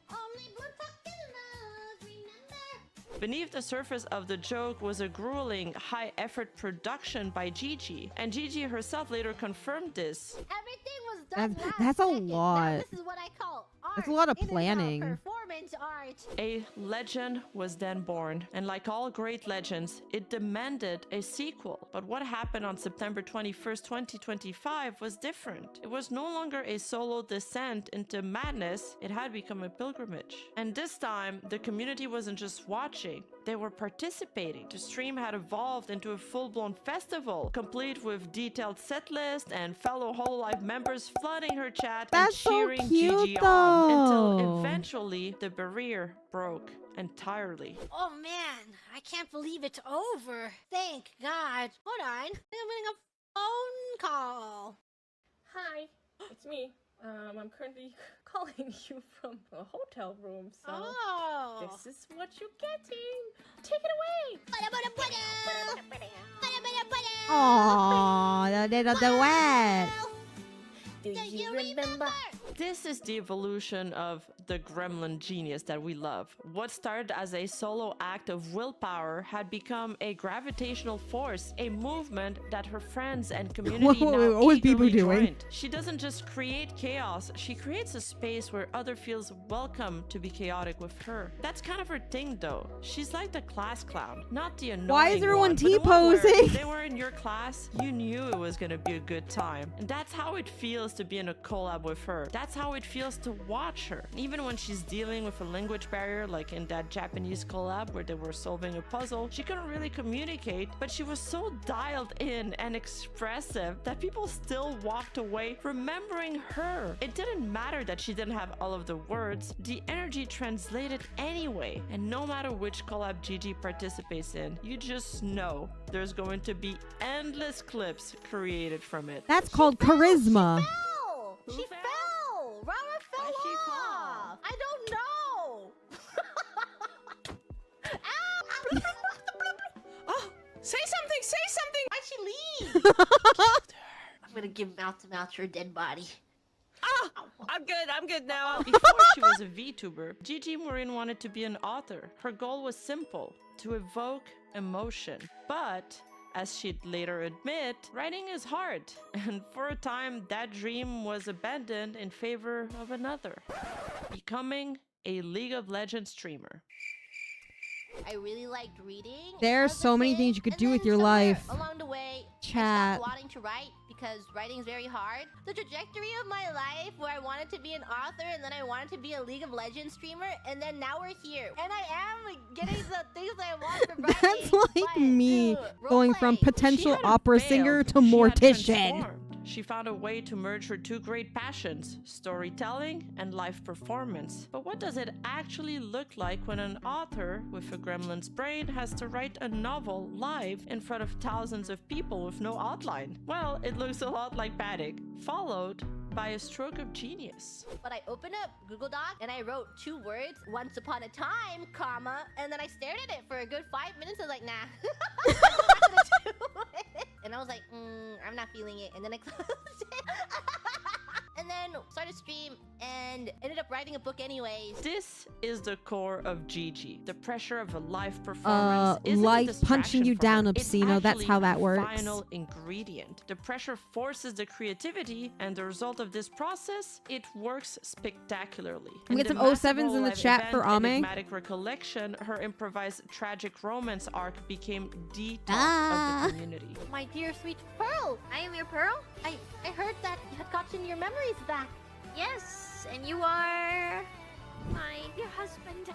Only blood fucking love, remember? Beneath the surface of the joke was a grueling, high-effort production by Gigi, and Gigi herself later confirmed this. Everything was done That's- last that's a second. lot. Now this is what I call art. That's a lot of It is now planning. performance art. A legend was then born, and like all great legends, it demanded a sequel. But what happened on September 21st, 2025 was different. It was no longer a solo descent into madness, it had become a pilgrimage. And this time, the community wasn't just watching, they were participating. The stream had evolved into a full-blown festival, complete with detailed setlist and fellow Hololive members flooding her chat That's and so cheering cute, Gigi on, until though. eventually the barrier broke entirely. Oh man, I can't believe it's over. Thank God. Hold on. I'm getting a phone call. Hi, it's me. I'm currently calling you from a hotel room, so Oh. this is what you're getting. Take it away. Bada, bada, bada. Bada, bada, bada. Aww, the little duet. Do you remember? This is the evolution of the gremlin genius that we love. What started as a solo act of willpower had become a gravitational force, a movement that her friends and community now what was Bibu eagerly doing? joined. She doesn't just create chaos, she creates a space where other feels welcome to be chaotic with her. That's kind of her thing though. She's like the class clown, not the annoying Why is everyone one, but the one where T-posing? if they were in your class, you knew it was gonna be a good time. And that's how it feels to be in a collab with her. That's how it feels to watch her. Even when she's dealing with a language barrier, like in that Japanese collab where they were solving a puzzle, she couldn't really communicate, but she was so dialed in and expressive that people still walked away remembering her. It didn't matter that she didn't have all of the words, the energy translated anyway. And no matter which collab Gigi participates in, you just know there's going to be endless clips created from it. That's called charisma. She fell! Rara fell off! I don't know! Oh, say something! Say something! Why'd she leave? I'm gonna give mouth to mouth to her dead body. Oh, I'm good now. Before she was a VTuber, Gigi Murin wanted to be an author. Her goal was simple, to evoke emotion. But as she'd later admit, writing is hard, and for a time that dream was abandoned in favor of another, becoming a League of Legends streamer. I really liked reading. There's as a so many kid, things you could and do then with your somewhere life. Along the way, I Chat. stopped wanting to write because writing's very hard. The trajectory of my life where I wanted to be an author and then I wanted to be a League of Legends streamer and then now we're here. And I am getting the things I want from writing. That's like but, me dude, going from roleplay. potential She hadn't opera failed, singer to she had mortician. transformed. She found a way to merge her two great passions, storytelling and live performance. But what does it actually look like when an author with a gremlin's brain has to write a novel live in front of thousands of people with no outline? Well, it looks a lot like Panic, followed by a stroke of genius. But I opened up Google Doc and I wrote 2 words, once upon a time, comma, and then I stared at it for a good 5 minutes. I was like, nah, I'm not gonna do it. And I was like, I'm not feeling it. And then I closed it. And then started stream and ended up writing a book anyways. This is the core of Gigi. The pressure of a live performance isn't a like distraction punching you for down, her. It's Obsceno. That's actually how that the works. Final ingredient. The pressure forces the creativity, and the result of this process, it works spectacularly. Can we In get the some massive 07s in the Hololive chat for event, Ame? Enigmatic Recollection, her improvised tragic romance arc became the talk Ah. of the community. My dear sweet Pearl, I am your Pearl? I heard that you had gotten your memories back. Yes, and you are my dear husband.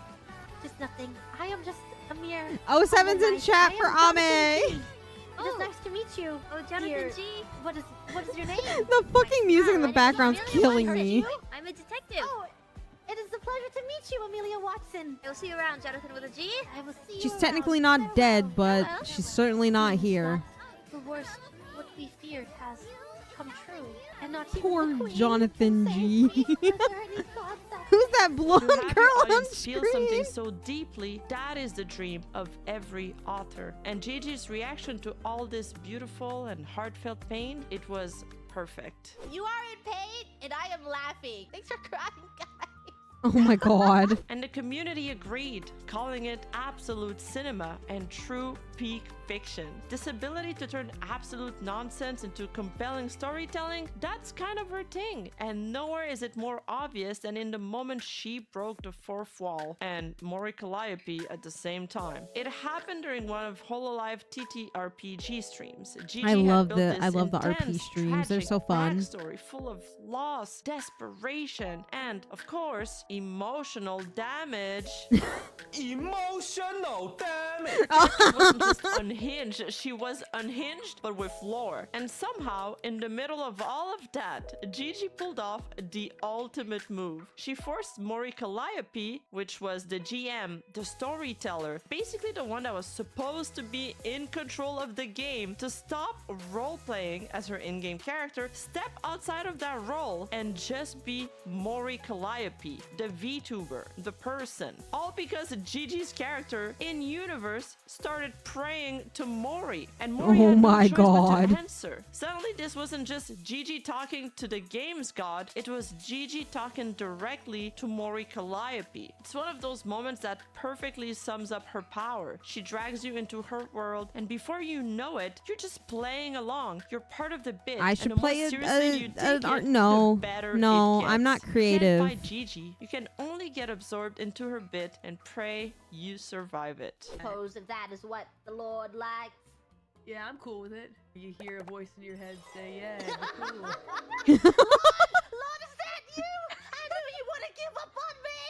Just nothing. I am just a mere... 07's in chat for Jonathan Ame. G. It is nice to meet you. Oh, Jonathan dear. G. What is your name? The fucking music in the I didn't background's really killing want her me. to. I'm a detective. Oh, it is a pleasure to meet you, Amelia Watson. You'll see you around, Jonathan with a G. I will see you She's around. technically not dead, but Farewell. she's certainly not here. The worst, what we feared, has come true. And not even Poor the queen Jonathan can G. save me. Are there any thoughts that Who's that blonde To have girl your on audience feel something screen? so deeply, that is the dream of every author. And Gigi's reaction to all this beautiful and heartfelt pain, it was perfect. you are in pain and I am laughing. Thanks for crying, guys. Oh my god. And the community agreed, calling it absolute cinema and true peak fiction. This ability to turn absolute nonsense into compelling storytelling, that's kind of her thing. And nowhere is it more obvious than in the moment she broke the fourth wall and Mori Calliope at the same time. It happened during one of Hololive TTRPG streams. Gigi I had love built the this RP intense, streams. They're tragic so fun. backstory full of loss, desperation, and of course, emotional damage. Emotional damage. She wasn't just unhinged, she was unhinged, but with lore. And somehow, in the middle of all of that, Gigi pulled off the ultimate move. She forced Mori Calliope, which was the GM, the storyteller, basically the one that was supposed to be in control of the game, to stop role-playing as her in-game character, step outside of that role, and just be Mori Calliope, the VTuber, the person. All because Gigi's character in-universe started praying to Mori, and Mori Oh had no my choice but God. to answer. Suddenly, this wasn't just Gigi talking to the game's god, it was Gigi talking directly to Mori Calliope. It's one of those moments that perfectly sums up her power. She drags you into her world, and before you know it, you're just playing along. You're part of the bit. I and should the more play seriously you take art. it, No, the better no, it gets. I'm not You creative. can't fight Gigi. You can only get absorbed into her bit and pray you survive it. Suppose if that is what the Lord likes. Yeah, I'm cool with it. You hear a voice in your head say, yeah, you're cool. Lord, is that you? I knew you wouldn't give up on me.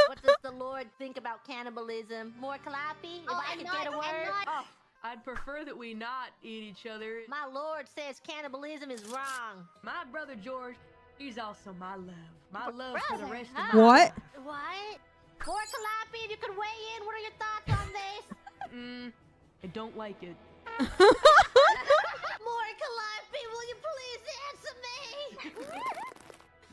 What does the Lord think about cannibalism? More Calliope? If I could get a word? Oh, I'd prefer that we not eat each other. my Lord says cannibalism is wrong. My brother George, he's also my love. My love for the Brother, rest huh? of my What? What? More Calliope, if you could weigh in, what are your thoughts on this? I don't like it. More Calliope, will you please answer me?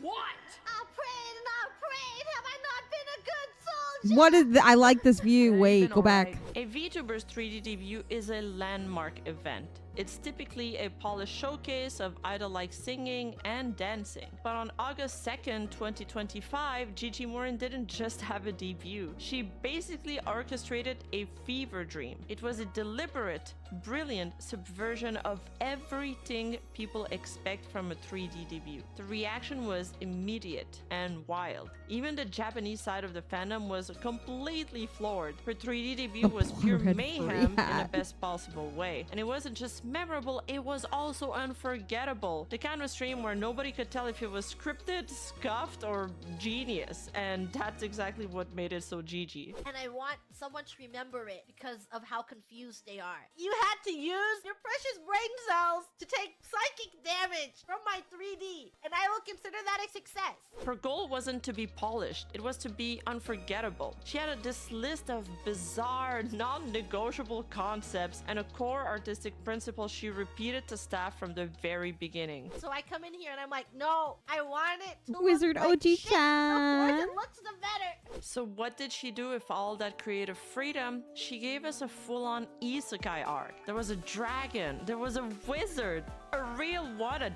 What? I prayed and I prayed. Have I not been a good soldier? What is I like this view. Yeah, Wait, you've go been back. alright. A VTubers 3D debut is a landmark event. It's typically a polished showcase of idol-like singing and dancing. But on August 2nd, 2025, Gigi Murin didn't just have a debut. She basically orchestrated a fever dream. It was a deliberate, brilliant subversion of everything people expect from a 3D debut. The reaction was immediate and wild. Even the Japanese side of the fandom was completely floored. Her 3D debut was pure Applauded mayhem for in the that. best possible way. And it wasn't just memorable, it was also unforgettable. The kind of stream where nobody could tell if it was scripted, scuffed, or genius. And that's exactly what made it so Gigi. And I want someone to remember it because of how confused they are. You had to use your precious brain cells to take psychic damage from my 3D, and I will consider that a success. Her goal wasn't to be polished, it was to be unforgettable. She had this list of bizarre, non-negotiable concepts and a core artistic principle she repeated to staff from the very beginning. So I come in here and I'm like, no, I want it to Wizard look like shit. The OG-chan. worse it looks, the better. So what did she do with all that creative freedom? She gave us a full-on isekai arc. There was a dragon, there was a wizard, a real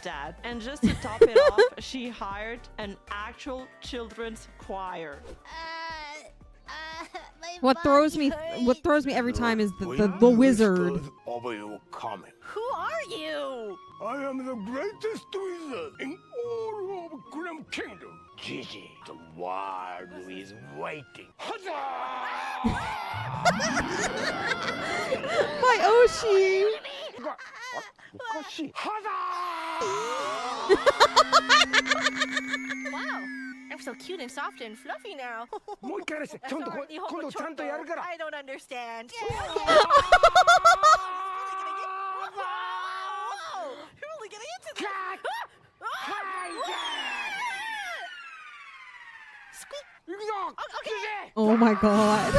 dad, and just to top it off, she hired an actual children's choir. My What throws body me hurts. every time is the wizard. Of your comment. Who are you? I am the greatest wizard in all of Grim Kingdom. Gigi, the one who is waiting. My Oshi. Wow, I'm so cute and soft and fluffy now. I don't understand. You're really getting into this. Okay. Oh my god.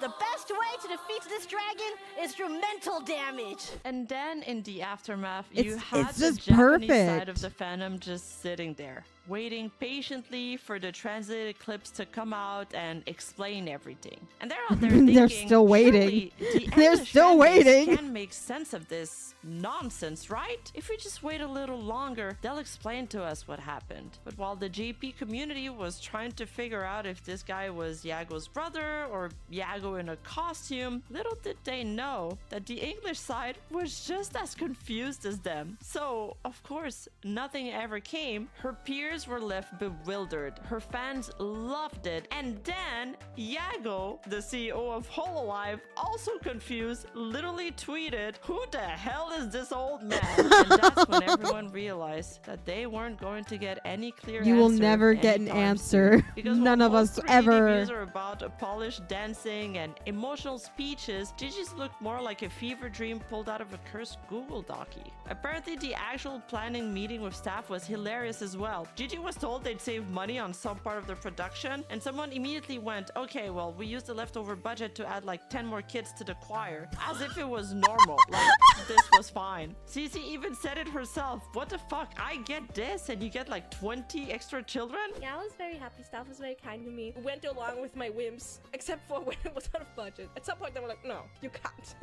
The best way to defeat this dragon is through mental damage. And then in the aftermath, you It's had the just Japanese side perfect. of the fandom just sitting there, waiting patiently for the translated clips to come out and explain everything. And they're out there thinking, They're still waiting. "Surely the They're English still fan base waiting." can make sense of this nonsense, right? If we just wait a little longer, they'll explain to us what happened." But while the JP community was trying to figure out if this guy was Yago's brother or Yago in a costume, little did they know that the English side was just as confused as them. So, of course, nothing ever came. Her peers were left bewildered. Her fans loved it. And then Yago, the CEO of Hololive, also confused, literally tweeted, "Who the hell is this old man?" And that's when everyone realized that they weren't going to get any clear You will answer never get an anytime answer. soon. Because None while of most us 3D ever. reviews are about polished dancing and emotional speeches, Gigi's looked more like a fever dream pulled out of a cursed Google docie. Apparently, the actual planning meeting with staff was hilarious as well. Gigi was told they'd save money on some part of the production, and someone immediately went, okay, well, we used the leftover budget to add like 10 more kids to the choir, as if it was normal. Like, this was fine. Cece even said it herself. What the fuck? I get this, and you get like 20 extra children? Yeah, I was very happy. Staff was very kind to me. Went along with my whims, except for when it was out of budget. At some point, they were like, no, you can't.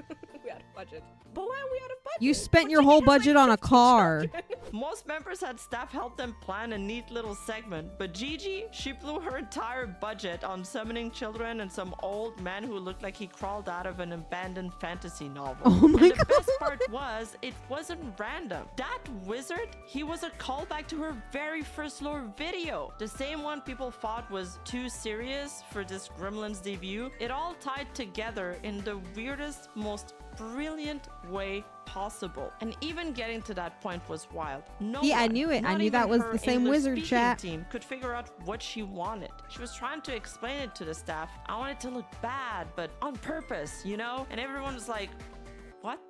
We out of budget. But why are we out of budget? You spent your whole budget on a car. Most members had staff help them plan a neat little segment, but Gigi, she blew her entire budget on summoning children and some old man who looked like he crawled out of an abandoned fantasy novel. Oh my and the God. best part was, it wasn't random. That wizard, he was a callback to her very first lore video. The same one people thought was too serious for this Gremlins debut. It all tied together in the weirdest, most brilliant way possible. And even getting to that point was wild. No Yeah, I one, knew it. I not knew that even was her the same English wizard speaking chat. team could figure out what she wanted. She was trying to explain it to the staff. I want it to look bad, but on purpose, you know? And everyone was like, what?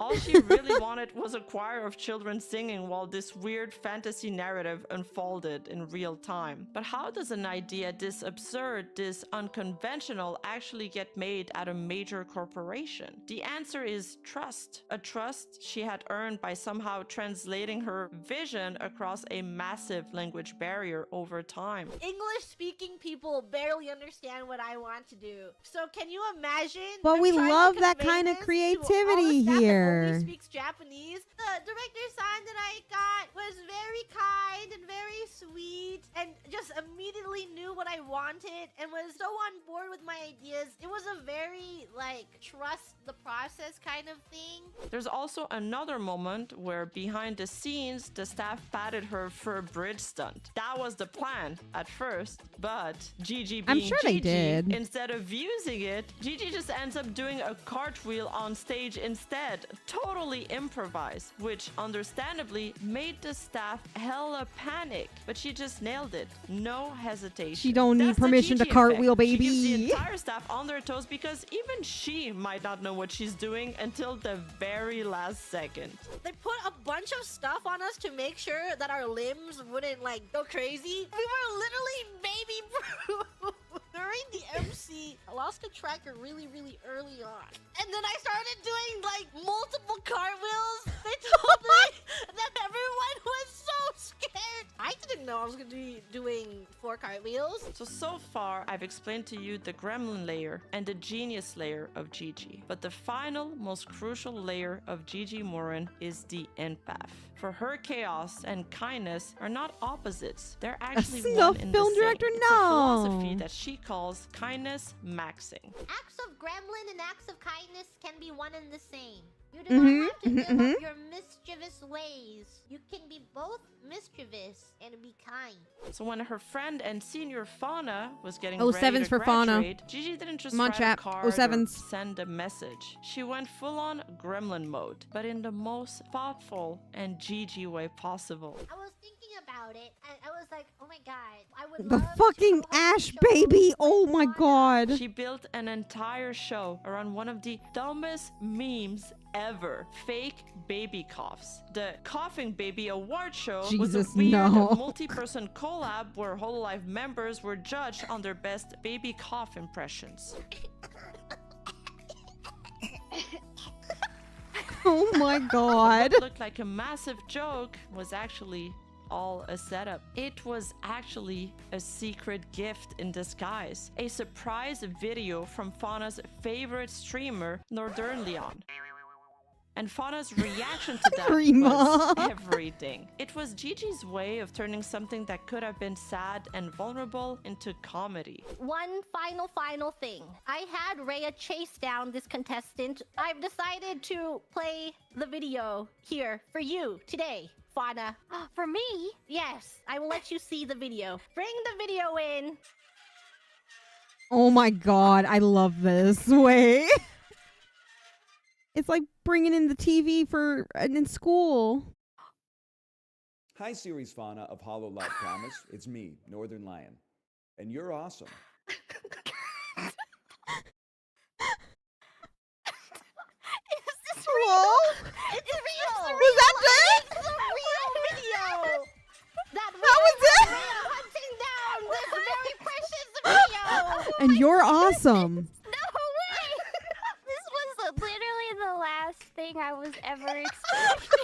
All she really wanted was a choir of children singing while this weird fantasy narrative unfolded in real time. But how does an idea this absurd, this unconventional actually get made at a major corporation? The answer is trust. A trust she had earned by somehow translating her vision across a massive language barrier over time. English-speaking people barely understand what I want to do. So can you imagine? But them we trying to love that convey kind of this to all the creativity staff that only here. speaks Japanese. The director's sign that I got was very kind and very sweet, and just immediately knew what I wanted and was so on board with my ideas. It was a very like trust the process kind of thing. There's also another moment where behind the scenes, the staff patted her for a bridge stunt. That was the plan at first, but Gigi being I'm sure they Gigi, did. instead of using it, Gigi just ends up doing a cartwheel on stage instead, totally improvised, which understandably made the staff hella panic. But she just nailed it. No hesitation. She don't need That's the permission to Gigi cartwheel, effect. She gives baby. the entire staff on their toes because even she might not know what she's doing until the very last second. They put a bunch of stuff on us to make sure that our limbs wouldn't like go crazy. We were literally baby proof. During the MC, I lost the tracker really early on. And then I started doing like multiple cartwheels. They told me that everyone was so scared. I didn't know I was gonna be doing 4 cartwheels. So far, I've explained to you the gremlin layer and the genius layer of Gigi. But the final, most crucial layer of Gigi Murin is the empath. For her chaos and kindness are not opposites. They're actually snuff one in film the same. director? It's a philosophy No. that she calls kindness maxing. Acts of gremlin and acts of kindness can be one and the same. You do not have to give up your mischievous ways. You can be both mischievous and be kind. So when her friend and senior Fauna was getting Oh, ready sevens to for Fauna. graduate, Gigi didn't just Come on, write chat. a card Oh, or sevens. send a message. She went full-on gremlin mode, but in the most thoughtful and Gigi way possible. I was thinking about it, and I was like, oh my god, I would The love fucking to have Ash shows baby. like Oh my Fauna. god. She built an entire show around one of the dumbest memes ever. Fake baby coughs. The Coughing Baby Award show was a Jesus, weird no. multi-person collab where Hololive members were judged on their best baby cough impressions. Oh my god. What looked like a massive joke was actually all a setup. It was actually a secret gift in disguise. A surprise video from Fauna's favorite streamer, Northern Leon. And Fauna's reaction to that was everything. It was Gigi's way of turning something that could have been sad and vulnerable into comedy. One final thing. I had Rhea chase down this contestant. I've decided to play the video here for you today, Fauna. For me? Yes, I will let you see the video. Bring the video in. Oh my god, I love this. Wait. It's like bringing in the TV for in school. Hi, Series Fauna of Hololive Promise. It's me, Northern Lion. And you're awesome. Is this Hello? It's real! Was that it? It's a real video! That That was it? And you're awesome. No way! This was literally the last thing I was ever expecting.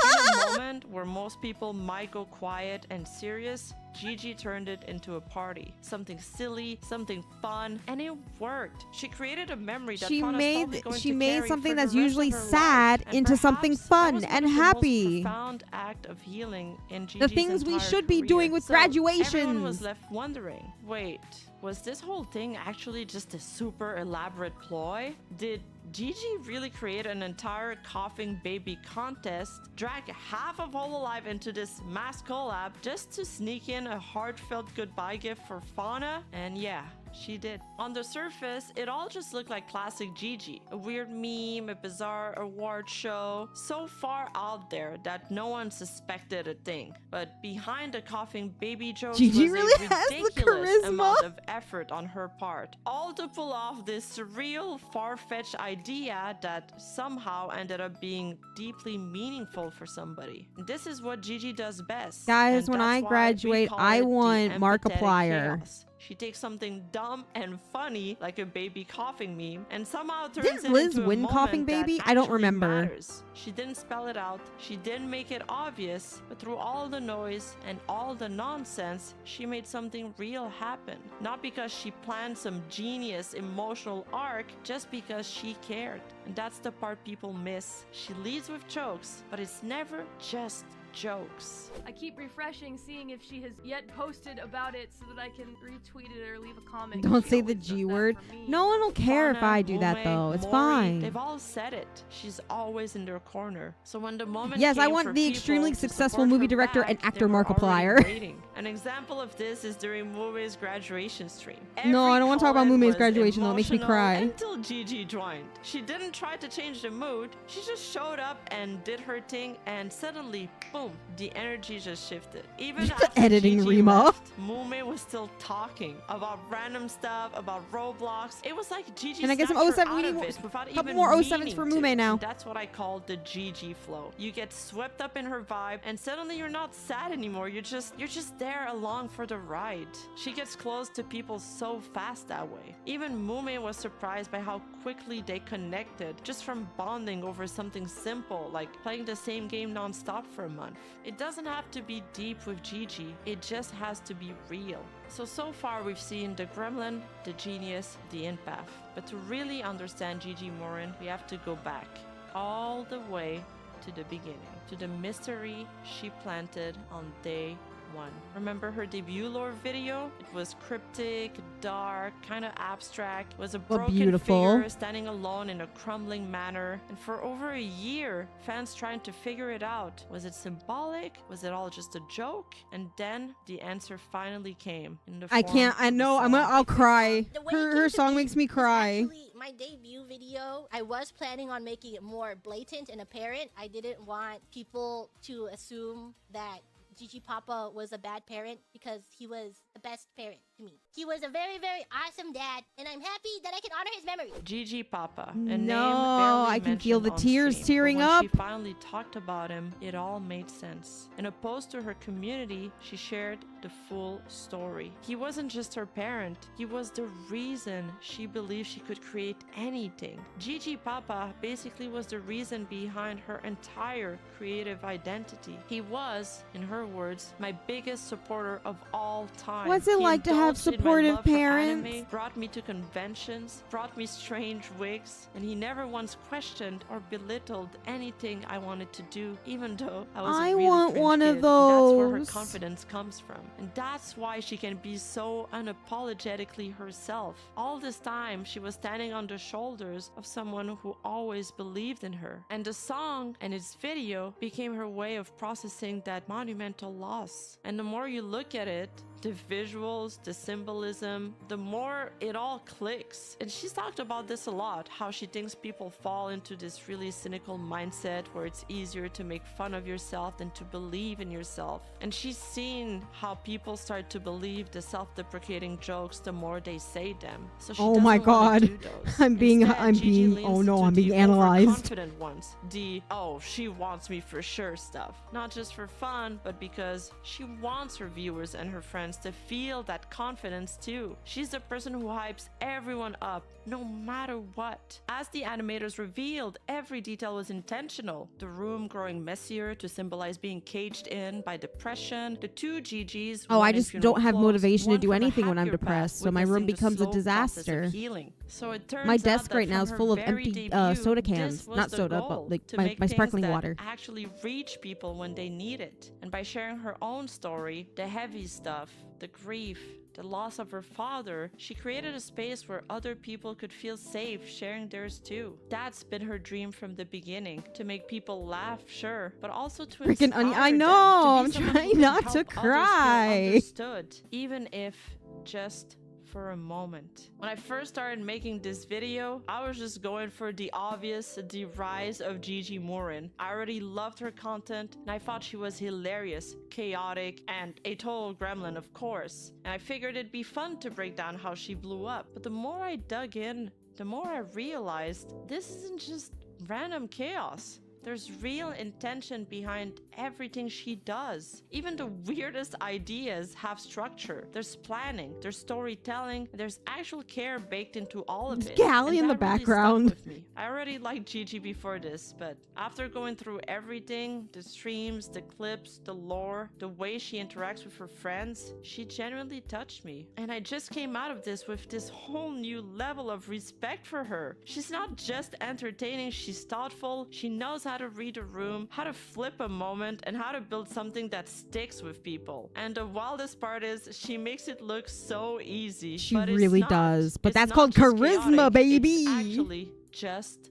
In a moment where most people might go quiet and serious, Gigi turned it into a party. Something silly, something fun, and it worked. She created a memory that She Fauna's probably made going she to made carry something for that's the rest usually of her sad life. And into something perhaps that fun was and one of the happy. most profound act of healing in The Gigi's things we entire should be career. doing with So everyone graduations. was left wondering, wait, was this whole thing actually just a super elaborate ploy? Did Gigi really create an entire coughing baby contest, drag half of Hololive into this mass collab just to sneak in a heartfelt goodbye gift for Fauna? And yeah, she did. On the surface, it all just looked like classic Gigi. A weird meme, a bizarre award show, so far out there that no one suspected a thing. But behind the coughing baby jokes Gigi was really a has the ridiculous charisma. amount of effort on her part. All to pull off this surreal, far-fetched idea that somehow ended up being deeply meaningful for somebody. This is what Gigi does best. Guys, and when that's I why we graduate, call I it the want empathetic Markiplier. chaos. She takes something dumb and funny, like a baby coughing meme, and somehow turns Didn't it Liz into a win moment Coughing that Baby? I don't actually remember. matters. She didn't spell it out, she didn't make it obvious, but through all the noise and all the nonsense, she made something real happen. Not because she planned some genius emotional arc, just because she cared. And that's the part people miss. She leads with jokes, but it's never just jokes. I keep refreshing, seeing if she has yet posted about it so that I can retweet it or leave a comment. Don't She say the always does G that word. for me. No one will care if Fauna, I do that Mume, though. It's Mori, fine. They've all said it. She's always in their corner. So when the moment Yes, I came want for the people extremely to successful support movie her director back, and they actor were Markiplier. already waiting. An example of this is during Mume's graduation stream. No, I don't want to talk about Every Mume's call-in graduation though. It was makes me emotional cry. Until Gigi joined. She didn't try to change the mood. She just showed up and did her thing, and suddenly, boom, the energy just shifted. Even after Editing Gigi Rima. left, Mume was still talking about random stuff, about Roblox. It was like Gigi And I get some snapped her 07 we out need of it without couple even more 07s meaning for to. Mume now. And that's what I call the Gigi flow. You get swept up in her vibe, and suddenly you're not sad anymore. You're just there along for the ride. She gets close to people so fast that way. Even Mume was surprised by how quickly they connected, just from bonding over something simple like playing the same game non-stop for a month. It doesn't have to be deep with Gigi, it just has to be real. So far we've seen the gremlin, the genius, the empath. But to really understand Gigi Murin, we have to go back all the way to the beginning, to the mystery she planted on day one. Remember her debut lore video? It was cryptic, dark, kind of abstract. It was a broken beautiful. figure standing alone in a crumbling manor. And for over a year, fans trying to figure it out. Was it symbolic? Was it all just a joke? And then the answer finally came in the I form can't. I of a know. song. I'll cry. The way it Her came to song me makes me was cry. actually my debut video. I was planning on making it more blatant and apparent. I didn't want people to assume that Gigi Papa was a bad parent because he was the best parent to me. He was a very, very awesome dad, and I'm happy that I can honor his memory. Gigi Papa. A No, name barely I can feel mentioned the on tears stream, tearing but when up. she finally talked about him, it all made sense. In a post to her community, she shared the full story. He wasn't just her parent, he was the reason she believed she could create anything. Gigi Papa basically was the reason behind her entire creative identity. He was, in her words, my biggest supporter of all time. What's it He like to have indulged in my supportive love for parents? anime, brought me to conventions, brought me strange wigs, and he never once questioned or belittled anything I wanted to do, even though I was a I really want cringe one of kid. That's where her those. confidence comes from. And that's why she can be so unapologetically herself. All this time, she was standing on the shoulders of someone who always believed in her. And the song and its video became her way of processing that monumental loss. And the more you look at it, the visuals, the symbolism, the more it all clicks. And she's talked about this a lot, how she thinks people fall into this really cynical mindset where it's easier to make fun of yourself than to believe in yourself. And she's seen how people start to believe the self-deprecating jokes the more they say them. So she Oh my doesn't wanna God. do those. I'm being- Instead, I'm Gigi being- leans oh no, to I'm being the analyzed. overconfident ones. The, oh, she wants me for sure stuff. Not just for fun, but because she wants her viewers and her friends fans to feel that confidence too. She's the person who hypes everyone up, no matter what. As the animators revealed, every detail was intentional. The room growing messier to symbolize being caged in by depression. The two Gigis. Oh, one I in just funeral don't have clothes, motivation to one do from a anything when I'm happier depressed, past, so my room witnessing the becomes a slow process of disaster. healing. So it turns My out desk that right now from is her full of very empty debut, soda this cans. was Not the soda, goal, but like to my make things sparkling that water. actually reach people when they need it. And by sharing her own story, the heavy stuff, the grief, the loss of her father, she created a space where other people could feel safe sharing theirs too. That's been her dream from the beginning, to make people laugh, sure, but also to Freaking inspire I them, know, to be I'm someone who trying can not help to others feel cry. understood, even if just for a moment. When I first started making this video, I was just going for the obvious, the rise of Gigi Murin. I already loved her content, and I thought she was hilarious, chaotic, and a total gremlin, of course. And I figured it'd be fun to break down how she blew up. But the more I dug in, the more I realized this isn't just random chaos. There's real intention behind everything she does. Even the weirdest ideas have structure. There's planning, there's storytelling, there's actual care baked into all of it. Callie in the And that really stuck background. with me. I already liked Gigi before this, but after going through everything, the streams, the clips, the lore, the way she interacts with her friends, she genuinely touched me. And I just came out of this with this whole new level of respect for her. She's not just entertaining, she's thoughtful, she knows how to read a room, how to flip a moment, and how to build something that sticks with people. And the wildest part is she makes it look so easy. She but it's really not. does. But It's that's not called just charisma, chaotic, baby. It's actually just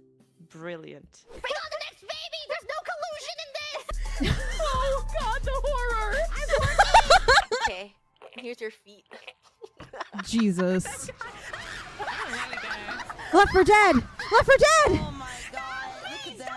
brilliant. Bring on the next baby! There's no collusion in this! Oh god, the horror! I'm working! Okay, here's your feet. Jesus. Left for dead! Left for dead! Oh my god, look at them.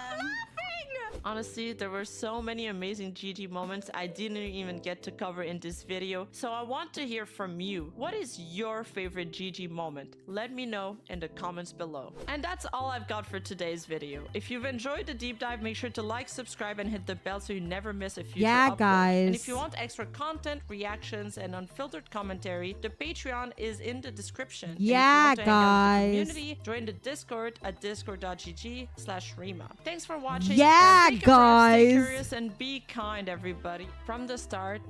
Honestly, there were so many amazing Gigi moments I didn't even get to cover in this video, so I want to hear from you. What is your favorite Gigi moment? Let me know in the comments below. And that's all I've got for today's video. If you've enjoyed the deep dive, make sure to like, subscribe, and hit the bell so you never miss a future Yeah, upload. guys. And if you want extra content, reactions, and unfiltered commentary, the Patreon is in the description. And if you Yeah, want to hang out with the guys. community, join the Discord at discord.gg/Rima. Thanks for watching. Yeah, and take a breath, stay guys. curious and be kind, everybody. From the start,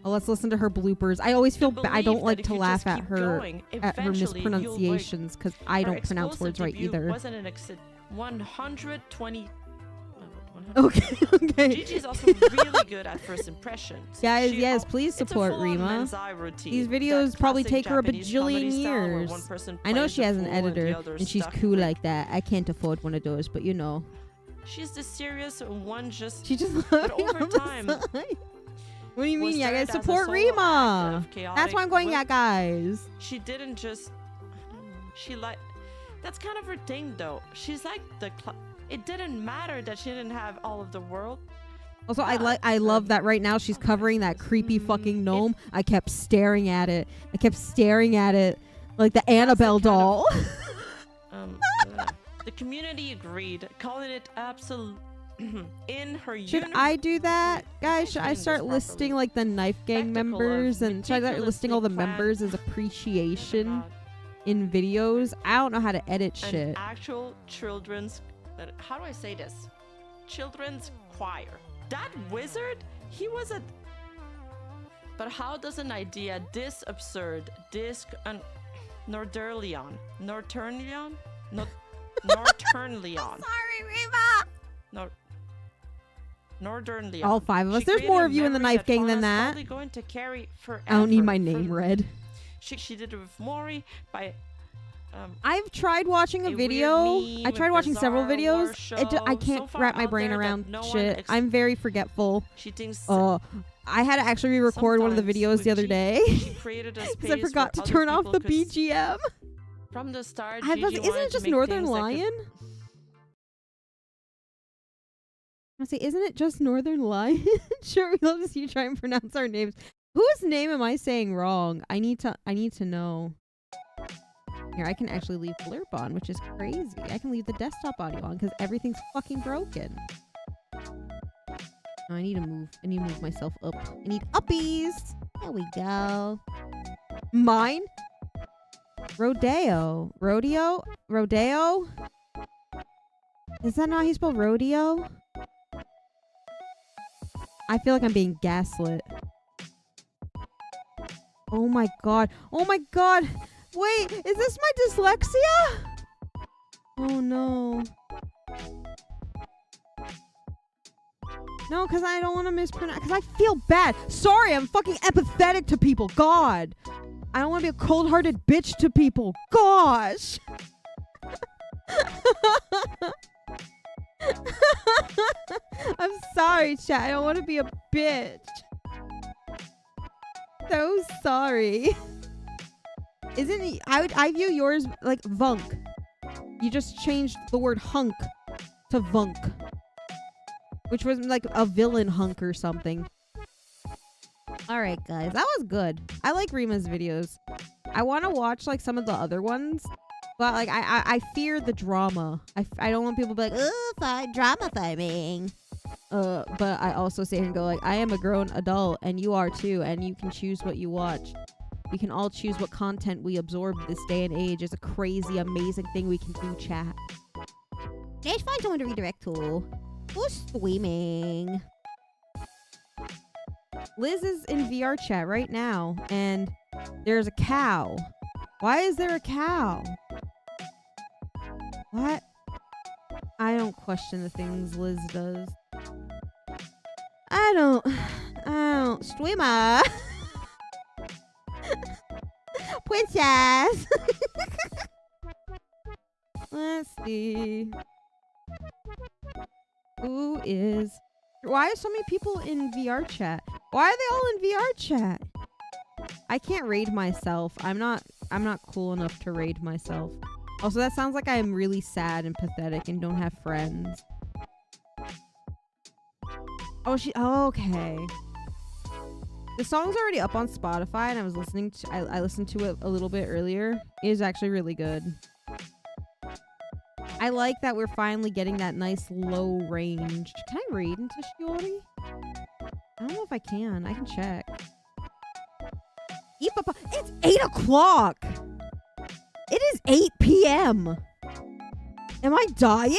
Oh, let's listen to her bloopers. I always feel I believe don't that like if to you laugh just at keep her going, at her eventually you'll break. mispronunciations because I her don't pronounce explosive words right debut either. wasn't an 120. Okay, okay. Gigi's also really good at first impressions. Guys, She yes, al- please it's a support full-on Rima. man's eye routine. These That videos probably classic take her a Japanese comedy bajillion style where years. one person I know plays she the has an fool and the editor other and she's stuck cool with. like that. I can't afford one of those, but you know. She's the serious one just. She just But over time. What do you was mean? Yeah, guys, started as a support solo act Rima. of chaotic That's why I'm going, will. yeah, guys. She didn't just. She like. That's kind of her thing, though. She's like the. It didn't matter that she didn't have all of the world. Also, I love that right now she's covering that creepy fucking gnome. I kept staring at it. I kept staring at it like the Annabelle doll. The community agreed, calling it absolute. In her Should universe. I do that, guys? Should I explain start this listing like the knife gang Spectacle of members and should I start listing all the meticulously members as planned- appreciation in videos? I don't know how to edit An shit. actual children's. How do I say this? Children's choir. That wizard, he was a. But how does an idea this absurd, this Norderleon, Norturnleon, Norturnleon, Sorry, Rima. Northern Leon. All 5 of us. She There's created more a of you in the memory knife gang than Fauna's that. probably going to carry forever. I don't need my name read. She did it with Mori by. I've tried watching a weird video. meme, I tried watching several bizarre videos. war I show, can't so far wrap my out brain there that around no one shit. I'm very forgetful. She thinks. I had to actually re-record one of the Sometimes videos with the other Gigi, day she created a because I space forgot to where turn other off the people could BGM. From the start, I was, Gigi isn't wanted it to just make Northern things that could- Lion? I say, isn't it just Northern Lion? Sure, we love to see you try and pronounce our names. Whose name am I saying wrong? I need to know. Here, I can actually leave blurb on, which is crazy. I can leave the desktop audio on because everything's fucking broken. Oh, I need to move. I need to move myself up. I need uppies. There we go. Mine? Rodeo. Rodeo? Rodeo? Is that not how you spell rodeo? I feel like I'm being gaslit. Oh my god. Oh my god. Wait, is this my dyslexia? Oh no. No, because I don't want to mispronounce. Because I feel bad. Sorry, I'm fucking empathetic to people. God. I don't want to be a cold-hearted bitch to people. Gosh. I'm sorry, chat. I don't want to be a bitch. So sorry. Isn't it, I view yours like vunk. You just changed the word hunk to vunk, which was like a villain hunk or something. All right, guys, that was good. I like Rima's videos. I want to watch like some of the other ones, but like I fear the drama. I don't want people to be like, oh, drama farming. But I also sit here and go like, I am a grown adult and you are too, and you can choose what you watch. We can all choose what content we absorb this day and age. It's a crazy, amazing thing we can do, chat. Let's find someone to redirect to. Who's streaming? Liz is in VR chat right now, and there's a cow. Why is there a cow? What? I don't question the things Liz does. I don't. Streamer. Princess. Let's see. Who is... Why are so many people in VR chat? Why are they all in VR chat? I can't raid myself. I'm not cool enough to raid myself. Also, that sounds like I'm really sad and pathetic and don't have friends. Oh, okay. The song's already up on Spotify, and I was listening to... I listened to it a little bit earlier. It is actually really good. I like that we're finally getting that nice low range. Can I raid into Shiori? I don't know if I can. I can check. It's 8 o'clock! It is 8 p.m. Am I dying?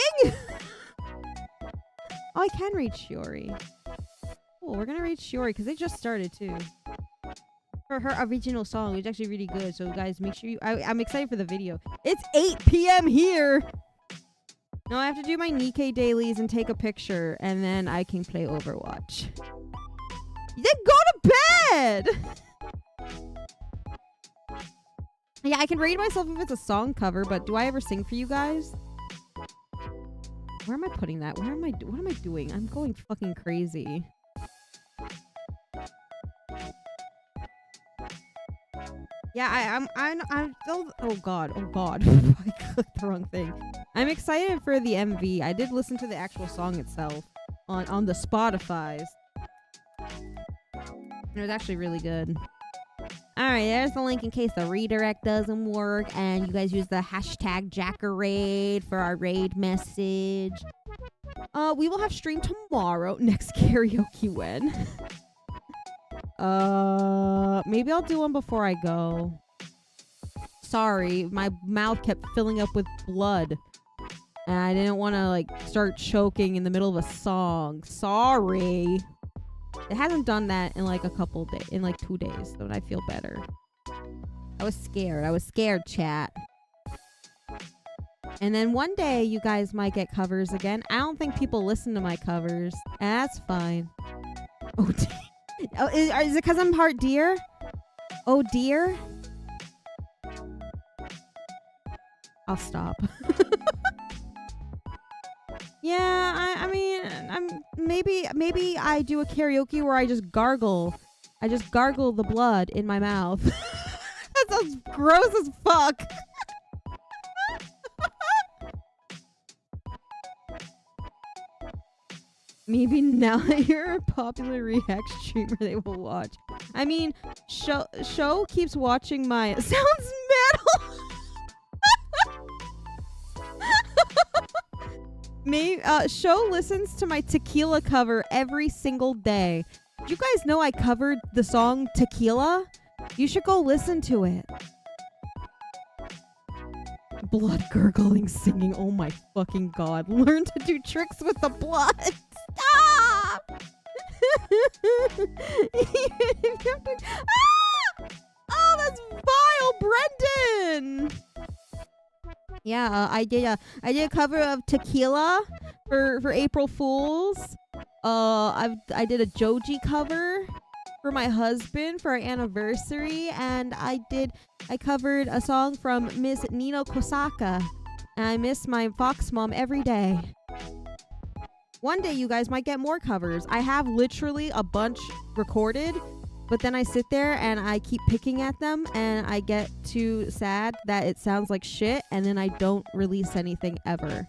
Oh, I can read Shiori. Cool, we're gonna read Shiori because they just started too. For her original song, which is actually really good. So guys, make sure you... I'm excited for the video. It's 8 p.m. here! No, I have to do my Nikkei dailies and take a picture, and then I can play Overwatch. Then go to bed! Yeah, I can rate myself if it's a song cover, but do I ever sing for you guys? Where am I putting that? What am I doing? I'm going fucking crazy. Yeah, I'm still... Oh god. I clicked the wrong thing. I'm excited for the MV. I did listen to the actual song itself on the Spotify's. It was actually really good. Alright, there's the link in case the redirect doesn't work, and you guys use the hashtag Jackarade for our raid message. We will have stream tomorrow. Next karaoke when? Maybe I'll do one before I go. Sorry, my mouth kept filling up with blood. And I didn't want to, like, start choking in the middle of a song. Sorry. It hasn't done that in, like, a couple days. In, like, 2 days. So I feel better. I was scared, chat. And then one day, you guys might get covers again. I don't think people listen to my covers. And that's fine. Oh, oh, is it because I'm part dear? Oh, dear? I'll stop. Yeah, I mean, maybe I do a karaoke where I just gargle. I just gargle the blood in my mouth. That sounds gross as fuck. Maybe now that you're a popular React streamer, they will watch. I mean, Show keeps watching my... Sounds metal! Maybe Show listens to my tequila cover every single day. You guys know I covered the song Tequila? You should go listen to it. Blood gurgling singing. Oh my fucking god. Learn to do tricks with the blood. Stop! Oh, that's vile, Brendan! Yeah, I did a cover of Tequila for April Fools. I did a Joji cover for my husband for our anniversary, and I covered a song from Miss Nino Kosaka, and I miss my Fox mom every day. One day you guys might get more covers. I have literally a bunch recorded, but then I sit there and I keep picking at them, and I get too sad that it sounds like shit, and then I don't release anything ever.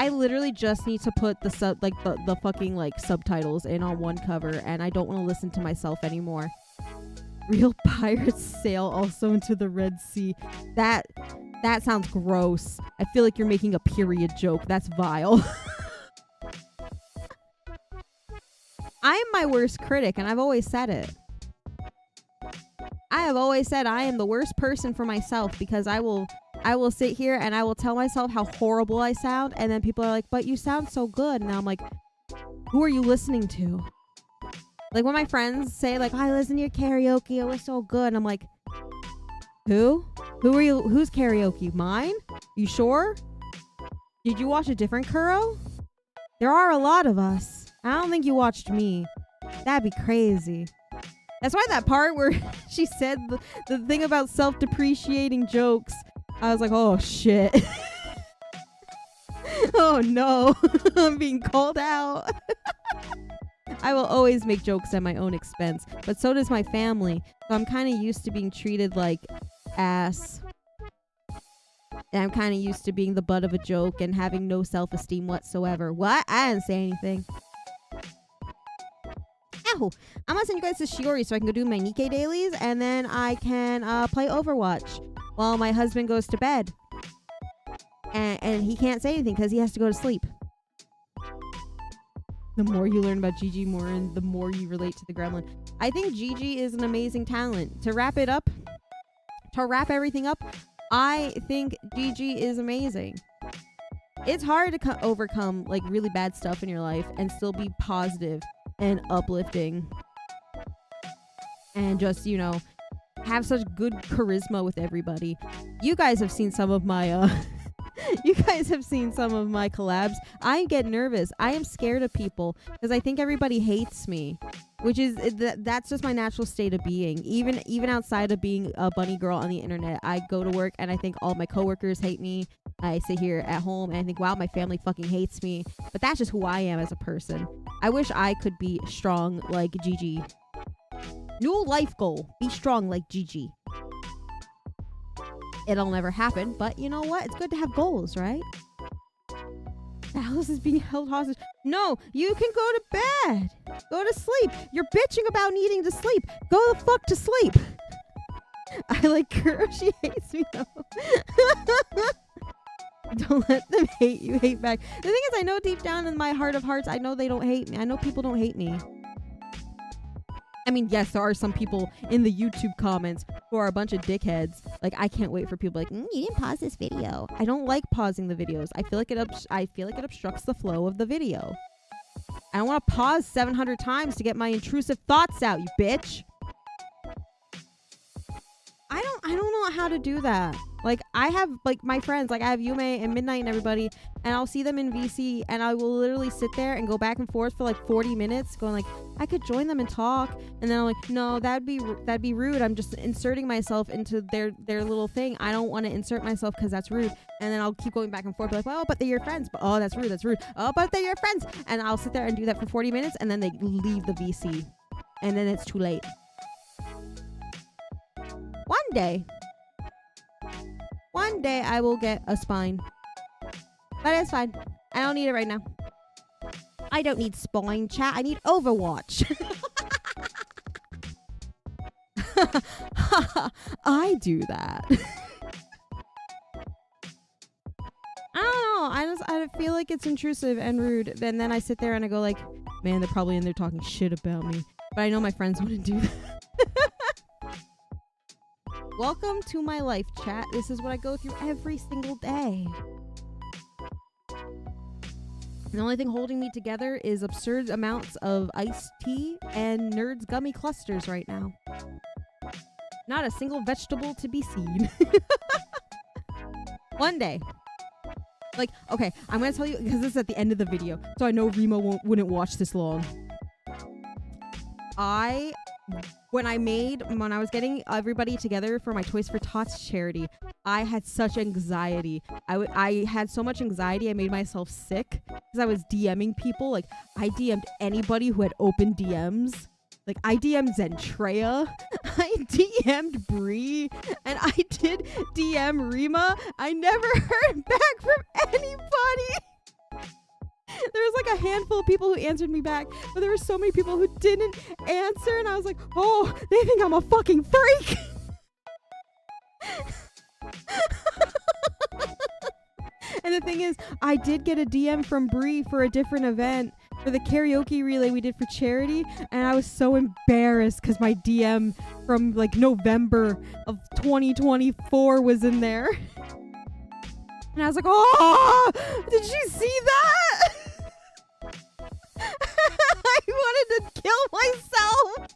I literally just need to put the fucking like subtitles in on one cover, and I don't want to listen to myself anymore. Real pirates sail also into the Red Sea. That sounds gross. I feel like you're making a period joke. That's vile. I am my worst critic, and I've always said it. I have always said I am the worst person for myself, because I will sit here and I will tell myself how horrible I sound, and then people are like, but you sound so good. And I'm like, who are you listening to? Like when my friends say like, I listen to your karaoke, it was so good. And I'm like, who are you? Whose karaoke? Mine? You sure? Did you watch a different Kuro? There are a lot of us. I don't think you watched me. That'd be crazy. That's why that part where she said the thing about self-depreciating jokes, I was like, oh shit. Oh no. I'm being called out. I will always make jokes at my own expense, but so does my family. So I'm kind of used to being treated like ass. And I'm kind of used to being the butt of a joke and having no self-esteem whatsoever. What? I didn't say anything. Ow! I'm gonna send you guys to Shiori so I can go do my Nikkei dailies, and then I can play Overwatch while my husband goes to bed. And he can't say anything because he has to go to sleep. The more you learn about Gigi Murin, the more you relate to the gremlin. I think Gigi is an amazing talent. To wrap everything up, I think Gigi is amazing. It's hard to overcome like really bad stuff in your life and still be positive and uplifting. And just, you know, have such good charisma with everybody. You guys have seen some of my you guys have seen some of my collabs. I get nervous. I am scared of people because I think everybody hates me, which is that's just my natural state of being. Even outside of being a bunny girl on the internet, I go to work and I think all my coworkers hate me. I sit here at home and I think, wow, my family fucking hates me. But that's just who I am as a person. I wish I could be strong like Gigi. New life goal: be strong like Gigi. It'll never happen, but you know what? It's good to have goals, right? The house is being held hostage. No, you can go to bed. Go to sleep. You're bitching about needing to sleep. Go the fuck to sleep. I like Kuro. She hates me though. Don't let them hate you. Hate back. The thing is, I know deep down in my heart of hearts, I know they don't hate me. I know people don't hate me. I mean, yes, there are some people in the YouTube comments who are a bunch of dickheads. Like, I can't wait for people like, you didn't pause this video. I don't like pausing the videos. I feel like it obstructs the flow of the video. I don't want to pause 700 times to get my intrusive thoughts out, you bitch. I don't know how to do that. Like, I have like my friends, like I have Yumi and Midnight and everybody, and I'll see them in VC and I will literally sit there and go back and forth for like 40 minutes going like, I could join them and talk, and then I'm like, no, that'd be rude. I'm just inserting myself into their little thing. I don't want to insert myself because that's rude. And then I'll keep going back and forth, like, oh, but they're your friends. But oh, that's rude. Oh, but they're your friends. And I'll sit there and do that for 40 minutes, and then they leave the VC, and then it's too late. One day I will get a spine. But it's fine. I don't need it right now. I don't need spine, chat. I need Overwatch. I do that. I don't know. I feel like it's intrusive and rude. And then I sit there and I go like, Man, they're probably in there talking shit about me. But I know my friends wouldn't do that. Welcome to my life, chat. This is what I go through every single day. The only thing holding me together is absurd amounts of iced tea and Nerds gummy clusters right now. Not a single vegetable to be seen. One day. Like, okay, I'm gonna tell you, because this is at the end of the video, so I know Rima wouldn't watch this long. When I was getting everybody together for my Toys for Tots charity, I had such anxiety. I had so much anxiety, I made myself sick because I was DMing people. Like, I DM'd anybody who had open DMs. Like, I DM'd Zentrea, I DM'd Bree, and I did DM Rima. I never heard back from anybody. There was like a handful of people who answered me back, but there were so many people who didn't answer, and I was like, oh, they think I'm a fucking freak. And the thing is, I did get a DM from Bree for a different event, for the karaoke relay we did for charity, and I was so embarrassed because my DM from like November of 2024 was in there. And I was like, oh, did you see that? I wanted to kill myself.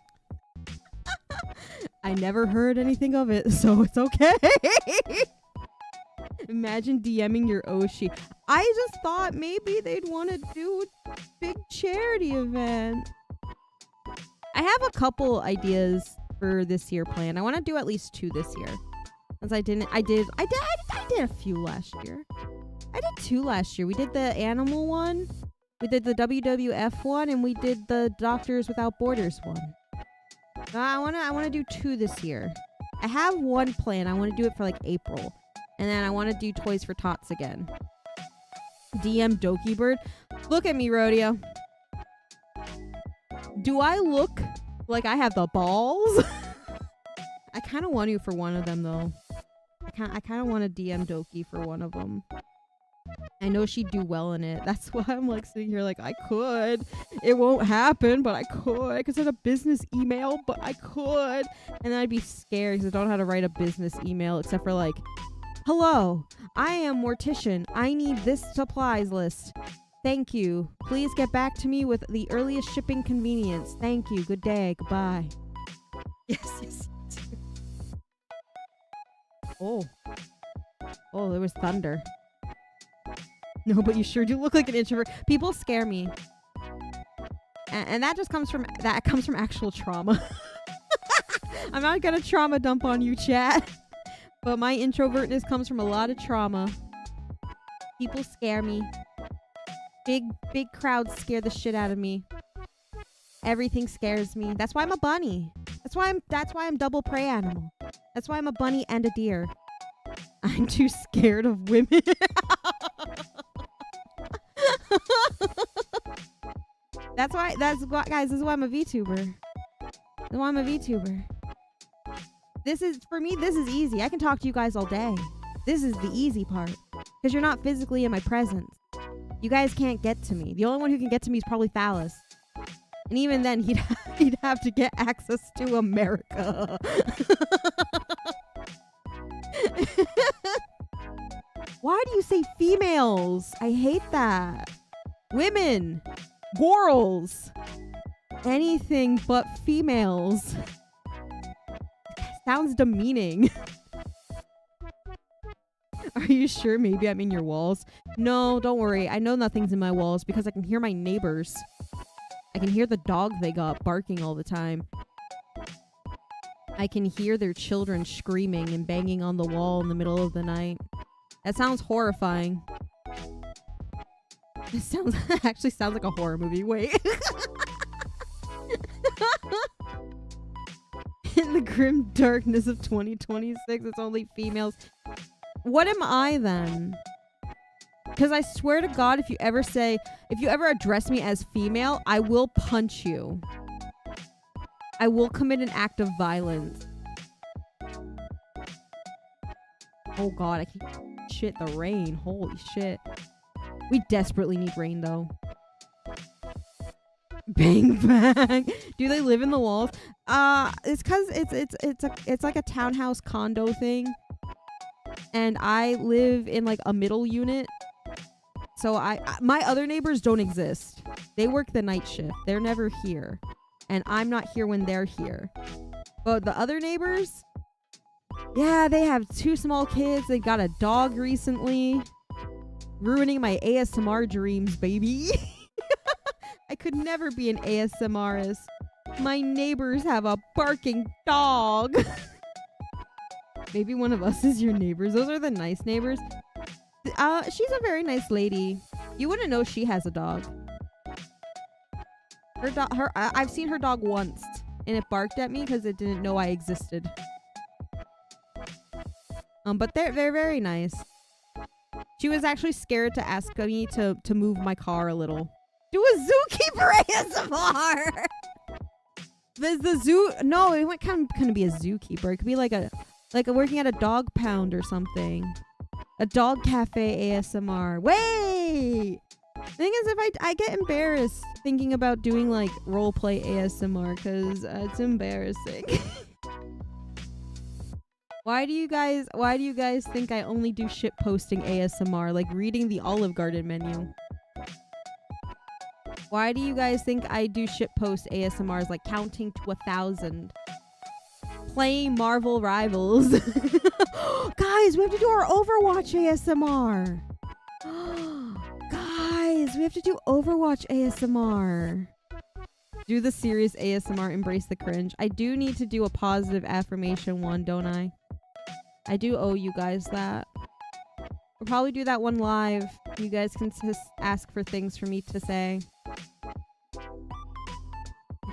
I never heard anything of it, so it's okay. Imagine DMing your Oshi. I just thought maybe they'd want to do a big charity event. I have a couple ideas for this year planned. I want to do at least 2 this year. Since I did a few last year. I did 2 last year. We did the animal one, we did the WWF one, and we did the Doctors Without Borders one. I wanna do 2 this year. I have one plan. I want to do it for like April. And then I want to do Toys for Tots again. DM Doki Bird. Look at me, Rodeo. Do I look like I have the balls? I kind of want to for one of them, though. I kind of want to DM Doki for one of them. I know she'd do well in it. That's why I'm like sitting here like, I could. It won't happen, but I could. I could send a business email, but I could. And then I'd be scared because I don't know how to write a business email except for like, hello, I am Mortician. I need this supplies list. Thank you. Please get back to me with the earliest shipping convenience. Thank you. Good day. Goodbye. Yes. Oh, there was thunder. No, but you sure do look like an introvert. People scare me. And that just comes from actual trauma. I'm not gonna trauma dump on you, chat. But my introvertness comes from a lot of trauma. People scare me. Big crowds scare the shit out of me. Everything scares me. That's why I'm a bunny. That's why I'm double prey animal. That's why I'm a bunny and a deer. I'm too scared of women. Guys, this is why I'm a VTuber. That's why I'm a VTuber. For me, this is easy. I can talk to you guys all day. This is the easy part. Because you're not physically in my presence. You guys can't get to me. The only one who can get to me is probably Phallus. And even then, he'd have to get access to America. Why do you say females? I hate that. Women. Girls. Anything but females. Sounds demeaning. Are you sure maybe I'm in your walls? No, don't worry. I know nothing's in my walls because I can hear my neighbors. I can hear the dog they got barking all the time. I can hear their children screaming and banging on the wall in the middle of the night. That sounds horrifying. It actually sounds like a horror movie. Wait. In the grim darkness of 2026, it's only females. What am I then? Because I swear to God, if you ever address me as female, I will punch you. I will commit an act of violence. Oh God, I can't. Shit, the rain. Holy shit. We desperately need rain though. Bang bang. Do they live in the walls? It's cause it's like a townhouse condo thing. And I live in like a middle unit. So my other neighbors don't exist. They work the night shift. They're never here. And I'm not here when they're here. But the other neighbors, yeah, they have 2 small kids. They got a dog recently. Ruining my ASMR dreams, baby. I could never be an ASMRist. My neighbors have a barking dog. Maybe one of us is your neighbors. Those are the nice neighbors. She's a very nice lady. You wouldn't know she has a dog. I've seen her dog once, and it barked at me because it didn't know I existed. But they're very nice. She was actually scared to ask me to move my car a little. Do a zookeeper ASMR. The zoo. No, it couldn't be a zookeeper. It could be like a working at a dog pound or something. A dog cafe ASMR. Wait. The thing is, if I get embarrassed thinking about doing like roleplay ASMR because it's embarrassing. Why do you guys think I only do shit posting ASMR, like reading the Olive Garden menu? Why do you guys think I do shit post ASMRs, like counting to 1,000? Playing Marvel Rivals. Guys, we have to do our Overwatch ASMR. Guys, we have to do Overwatch ASMR. Do the serious ASMR, embrace the cringe. I do need to do a positive affirmation one, don't I? I do owe you guys that. We'll probably do that one live. You guys can just ask for things for me to say.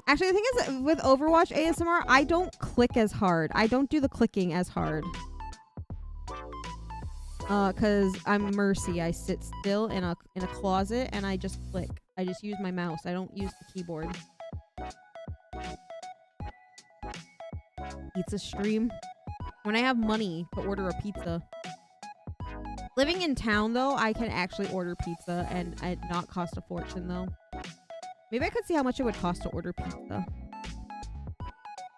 Actually, the thing is, with Overwatch ASMR, I don't click as hard. I don't do the clicking as hard. Cause I'm Mercy. I sit still in a closet and I just click. I just use my mouse. I don't use the keyboard. Pizza stream. When I have money to order a pizza. Living in town though, I can actually order pizza and it not cost a fortune though. Maybe I could see how much it would cost to order pizza.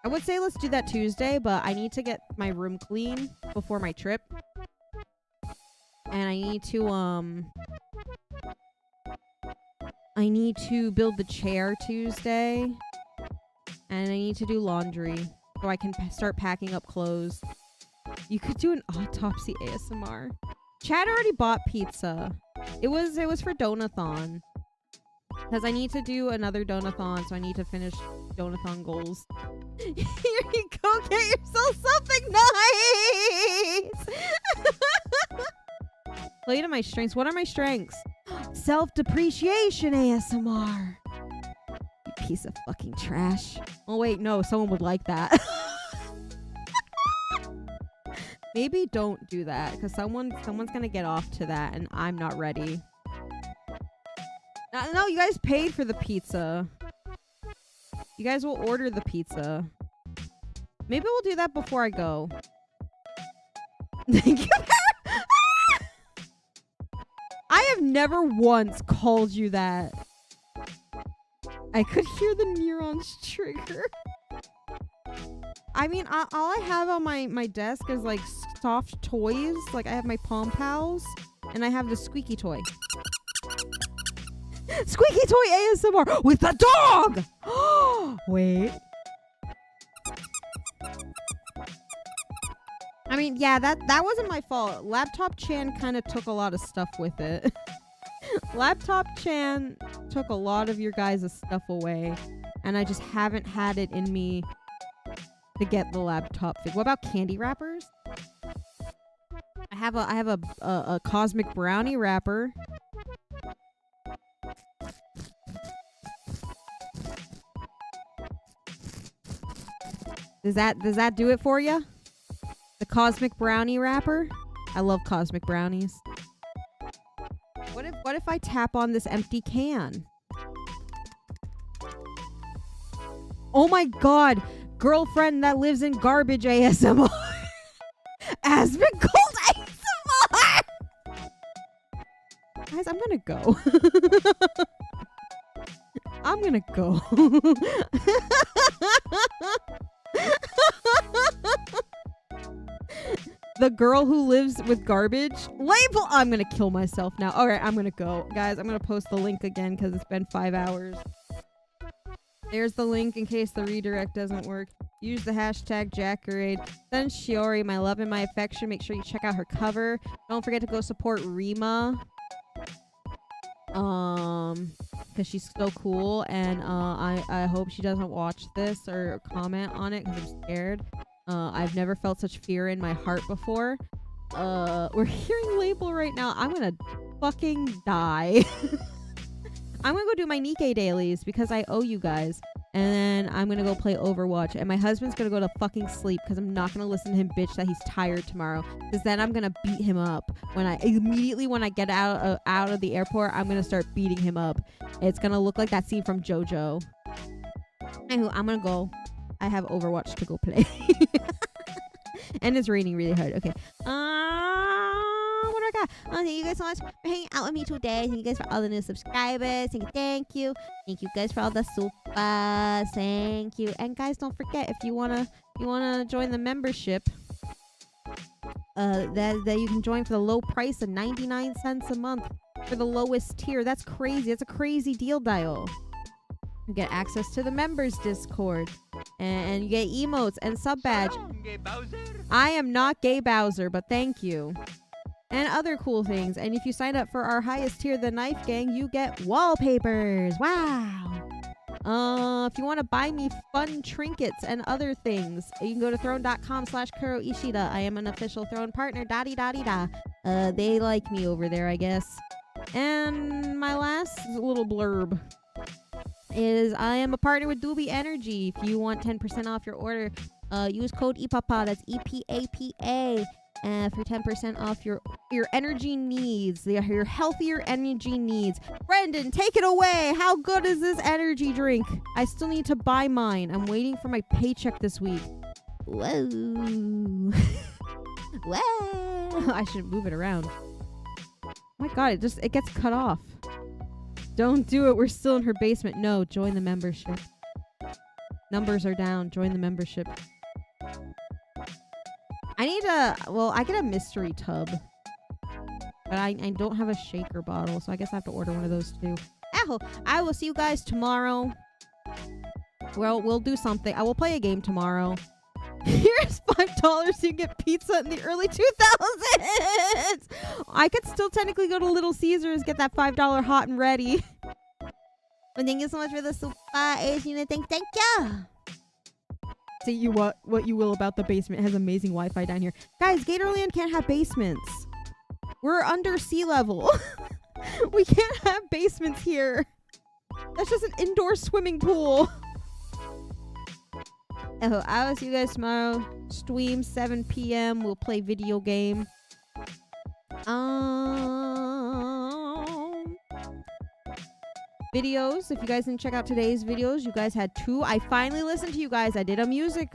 I would say let's do that Tuesday, but I need to get my room clean before my trip. And I need to build the chair Tuesday. And I need to do laundry so I can start packing up clothes. You could do an autopsy ASMR. Chad already bought pizza. It was for Donathon. Because I need to do another Donathon, so I need to finish Donathon goals. Here you go, get yourself something nice! Play to my strengths. What are my strengths? Self-depreciation ASMR. You piece of fucking trash. Oh wait, no, someone would like that. Maybe don't do that, because someone's gonna get off to that, and I'm not ready. No, you guys paid for the pizza. You guys will order the pizza. Maybe we'll do that before I go. Thank you. I have never once called you that. I could hear the neurons trigger. I mean, all I have on my desk is like soft toys. Like I have my Pom Pals and I have the squeaky toy. Squeaky toy ASMR with the dog! Wait. I mean, yeah, that wasn't my fault. Laptop Chan kind of took a lot of stuff with it. Laptop Chan took a lot of your guys' stuff away, and I just haven't had it in me to get the laptop fix. What about candy wrappers? I have a cosmic brownie wrapper. Does that do it for you? The cosmic brownie wrapper? I love cosmic brownies. What if I tap on this empty can? Oh my god! Girlfriend that lives in garbage ASMR! Aspen Cold ASMR! Guys, I'm gonna go. I'm gonna go. The girl who lives with garbage. Label. I'm gonna kill myself now. All right, I'm gonna go, guys. I'm gonna post the link again because it's been 5 hours. There's the link in case the redirect doesn't work. Use the hashtag Jackarade. Send Shiori my love and my affection. Make sure you check out her cover. Don't forget to go support Rima. Because she's so cool, and I hope she doesn't watch this or comment on it because I'm scared. I've never felt such fear in my heart before. We're hearing Label right now. I'm gonna fucking die. I'm gonna go do my Nikkei dailies because I owe you guys. And then I'm gonna go play Overwatch. And my husband's gonna go to fucking sleep because I'm not gonna listen to him bitch that he's tired tomorrow. Because then I'm gonna beat him up. When I get out of the airport, I'm gonna start beating him up. It's gonna look like that scene from JoJo. Anywho, I'm gonna go. I have Overwatch to go play. And it's raining really hard. Okay. What do I got? Thank you guys so much for hanging out with me today. Thank you guys for all the new subscribers. Thank you. Thank you guys for all the supers. Thank you. And guys, don't forget, if you wanna join the membership, that you can join for the low price of 99 cents a month for the lowest tier. That's crazy. That's a crazy deal, Dial. You get access to the members Discord, and you get emotes and sub badge. I am not Gay Bowser, but thank you. And other cool things. And if you sign up for our highest tier, the Knife Gang, you get wallpapers. Wow. If you want to buy me fun trinkets and other things, you can go to throne.com/Kuro Ishida. I am an official Throne partner. Da-dee-da-dee-da. They like me over there, I guess. And my last little blurb is I am a partner with Doobie Energy. If you want 10% off your order, use code EPAPA. That's EPAPA. For 10% off your energy needs, your healthier energy needs. Brendan, take it away. How good is this energy drink? I still need to buy mine. I'm waiting for my paycheck this week. Whoa. Whoa. I shouldn't move it around. Oh my god, it gets cut off. Don't do it. We're still in her basement. No, join the membership. Numbers are down. Join the membership. I get a mystery tub. But I don't have a shaker bottle, so I guess I have to order one of those too. I will see you guys tomorrow. Well, we'll do something. I will play a game tomorrow. Here's $5 so you can get pizza in the early 2000s. I could still technically go to Little Caesars, get that $5 hot and ready. But thank you so much for the super. Thank you. Say you what you will about the basement. It has amazing Wi-Fi down here. Guys, Gatorland can't have basements. We're under sea level. We can't have basements here. That's just an indoor swimming pool. Oh, I will see you guys tomorrow. Stream 7 p.m. We'll play video game. Videos. If you guys didn't check out today's videos, you guys had 2. I finally listened to you guys. I did a music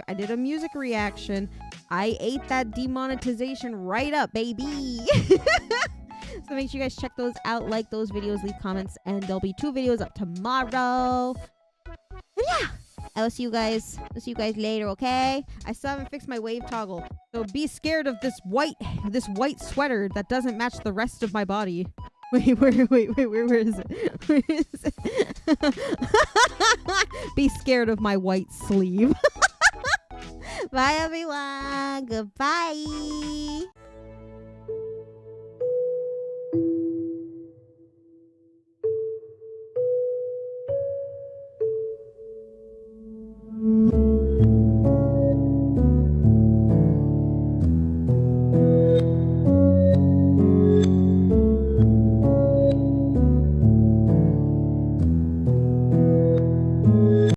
reaction. I ate that demonetization right up, baby. So make sure you guys check those out, like those videos, leave comments, and there'll be 2 videos up tomorrow. But yeah, I'll see you guys later, okay? I still haven't fixed my wave toggle, so be scared of this white sweater that doesn't match the rest of my body. Wait, where is it? Where is it? Be scared of my white sleeve. Bye, everyone. Goodbye.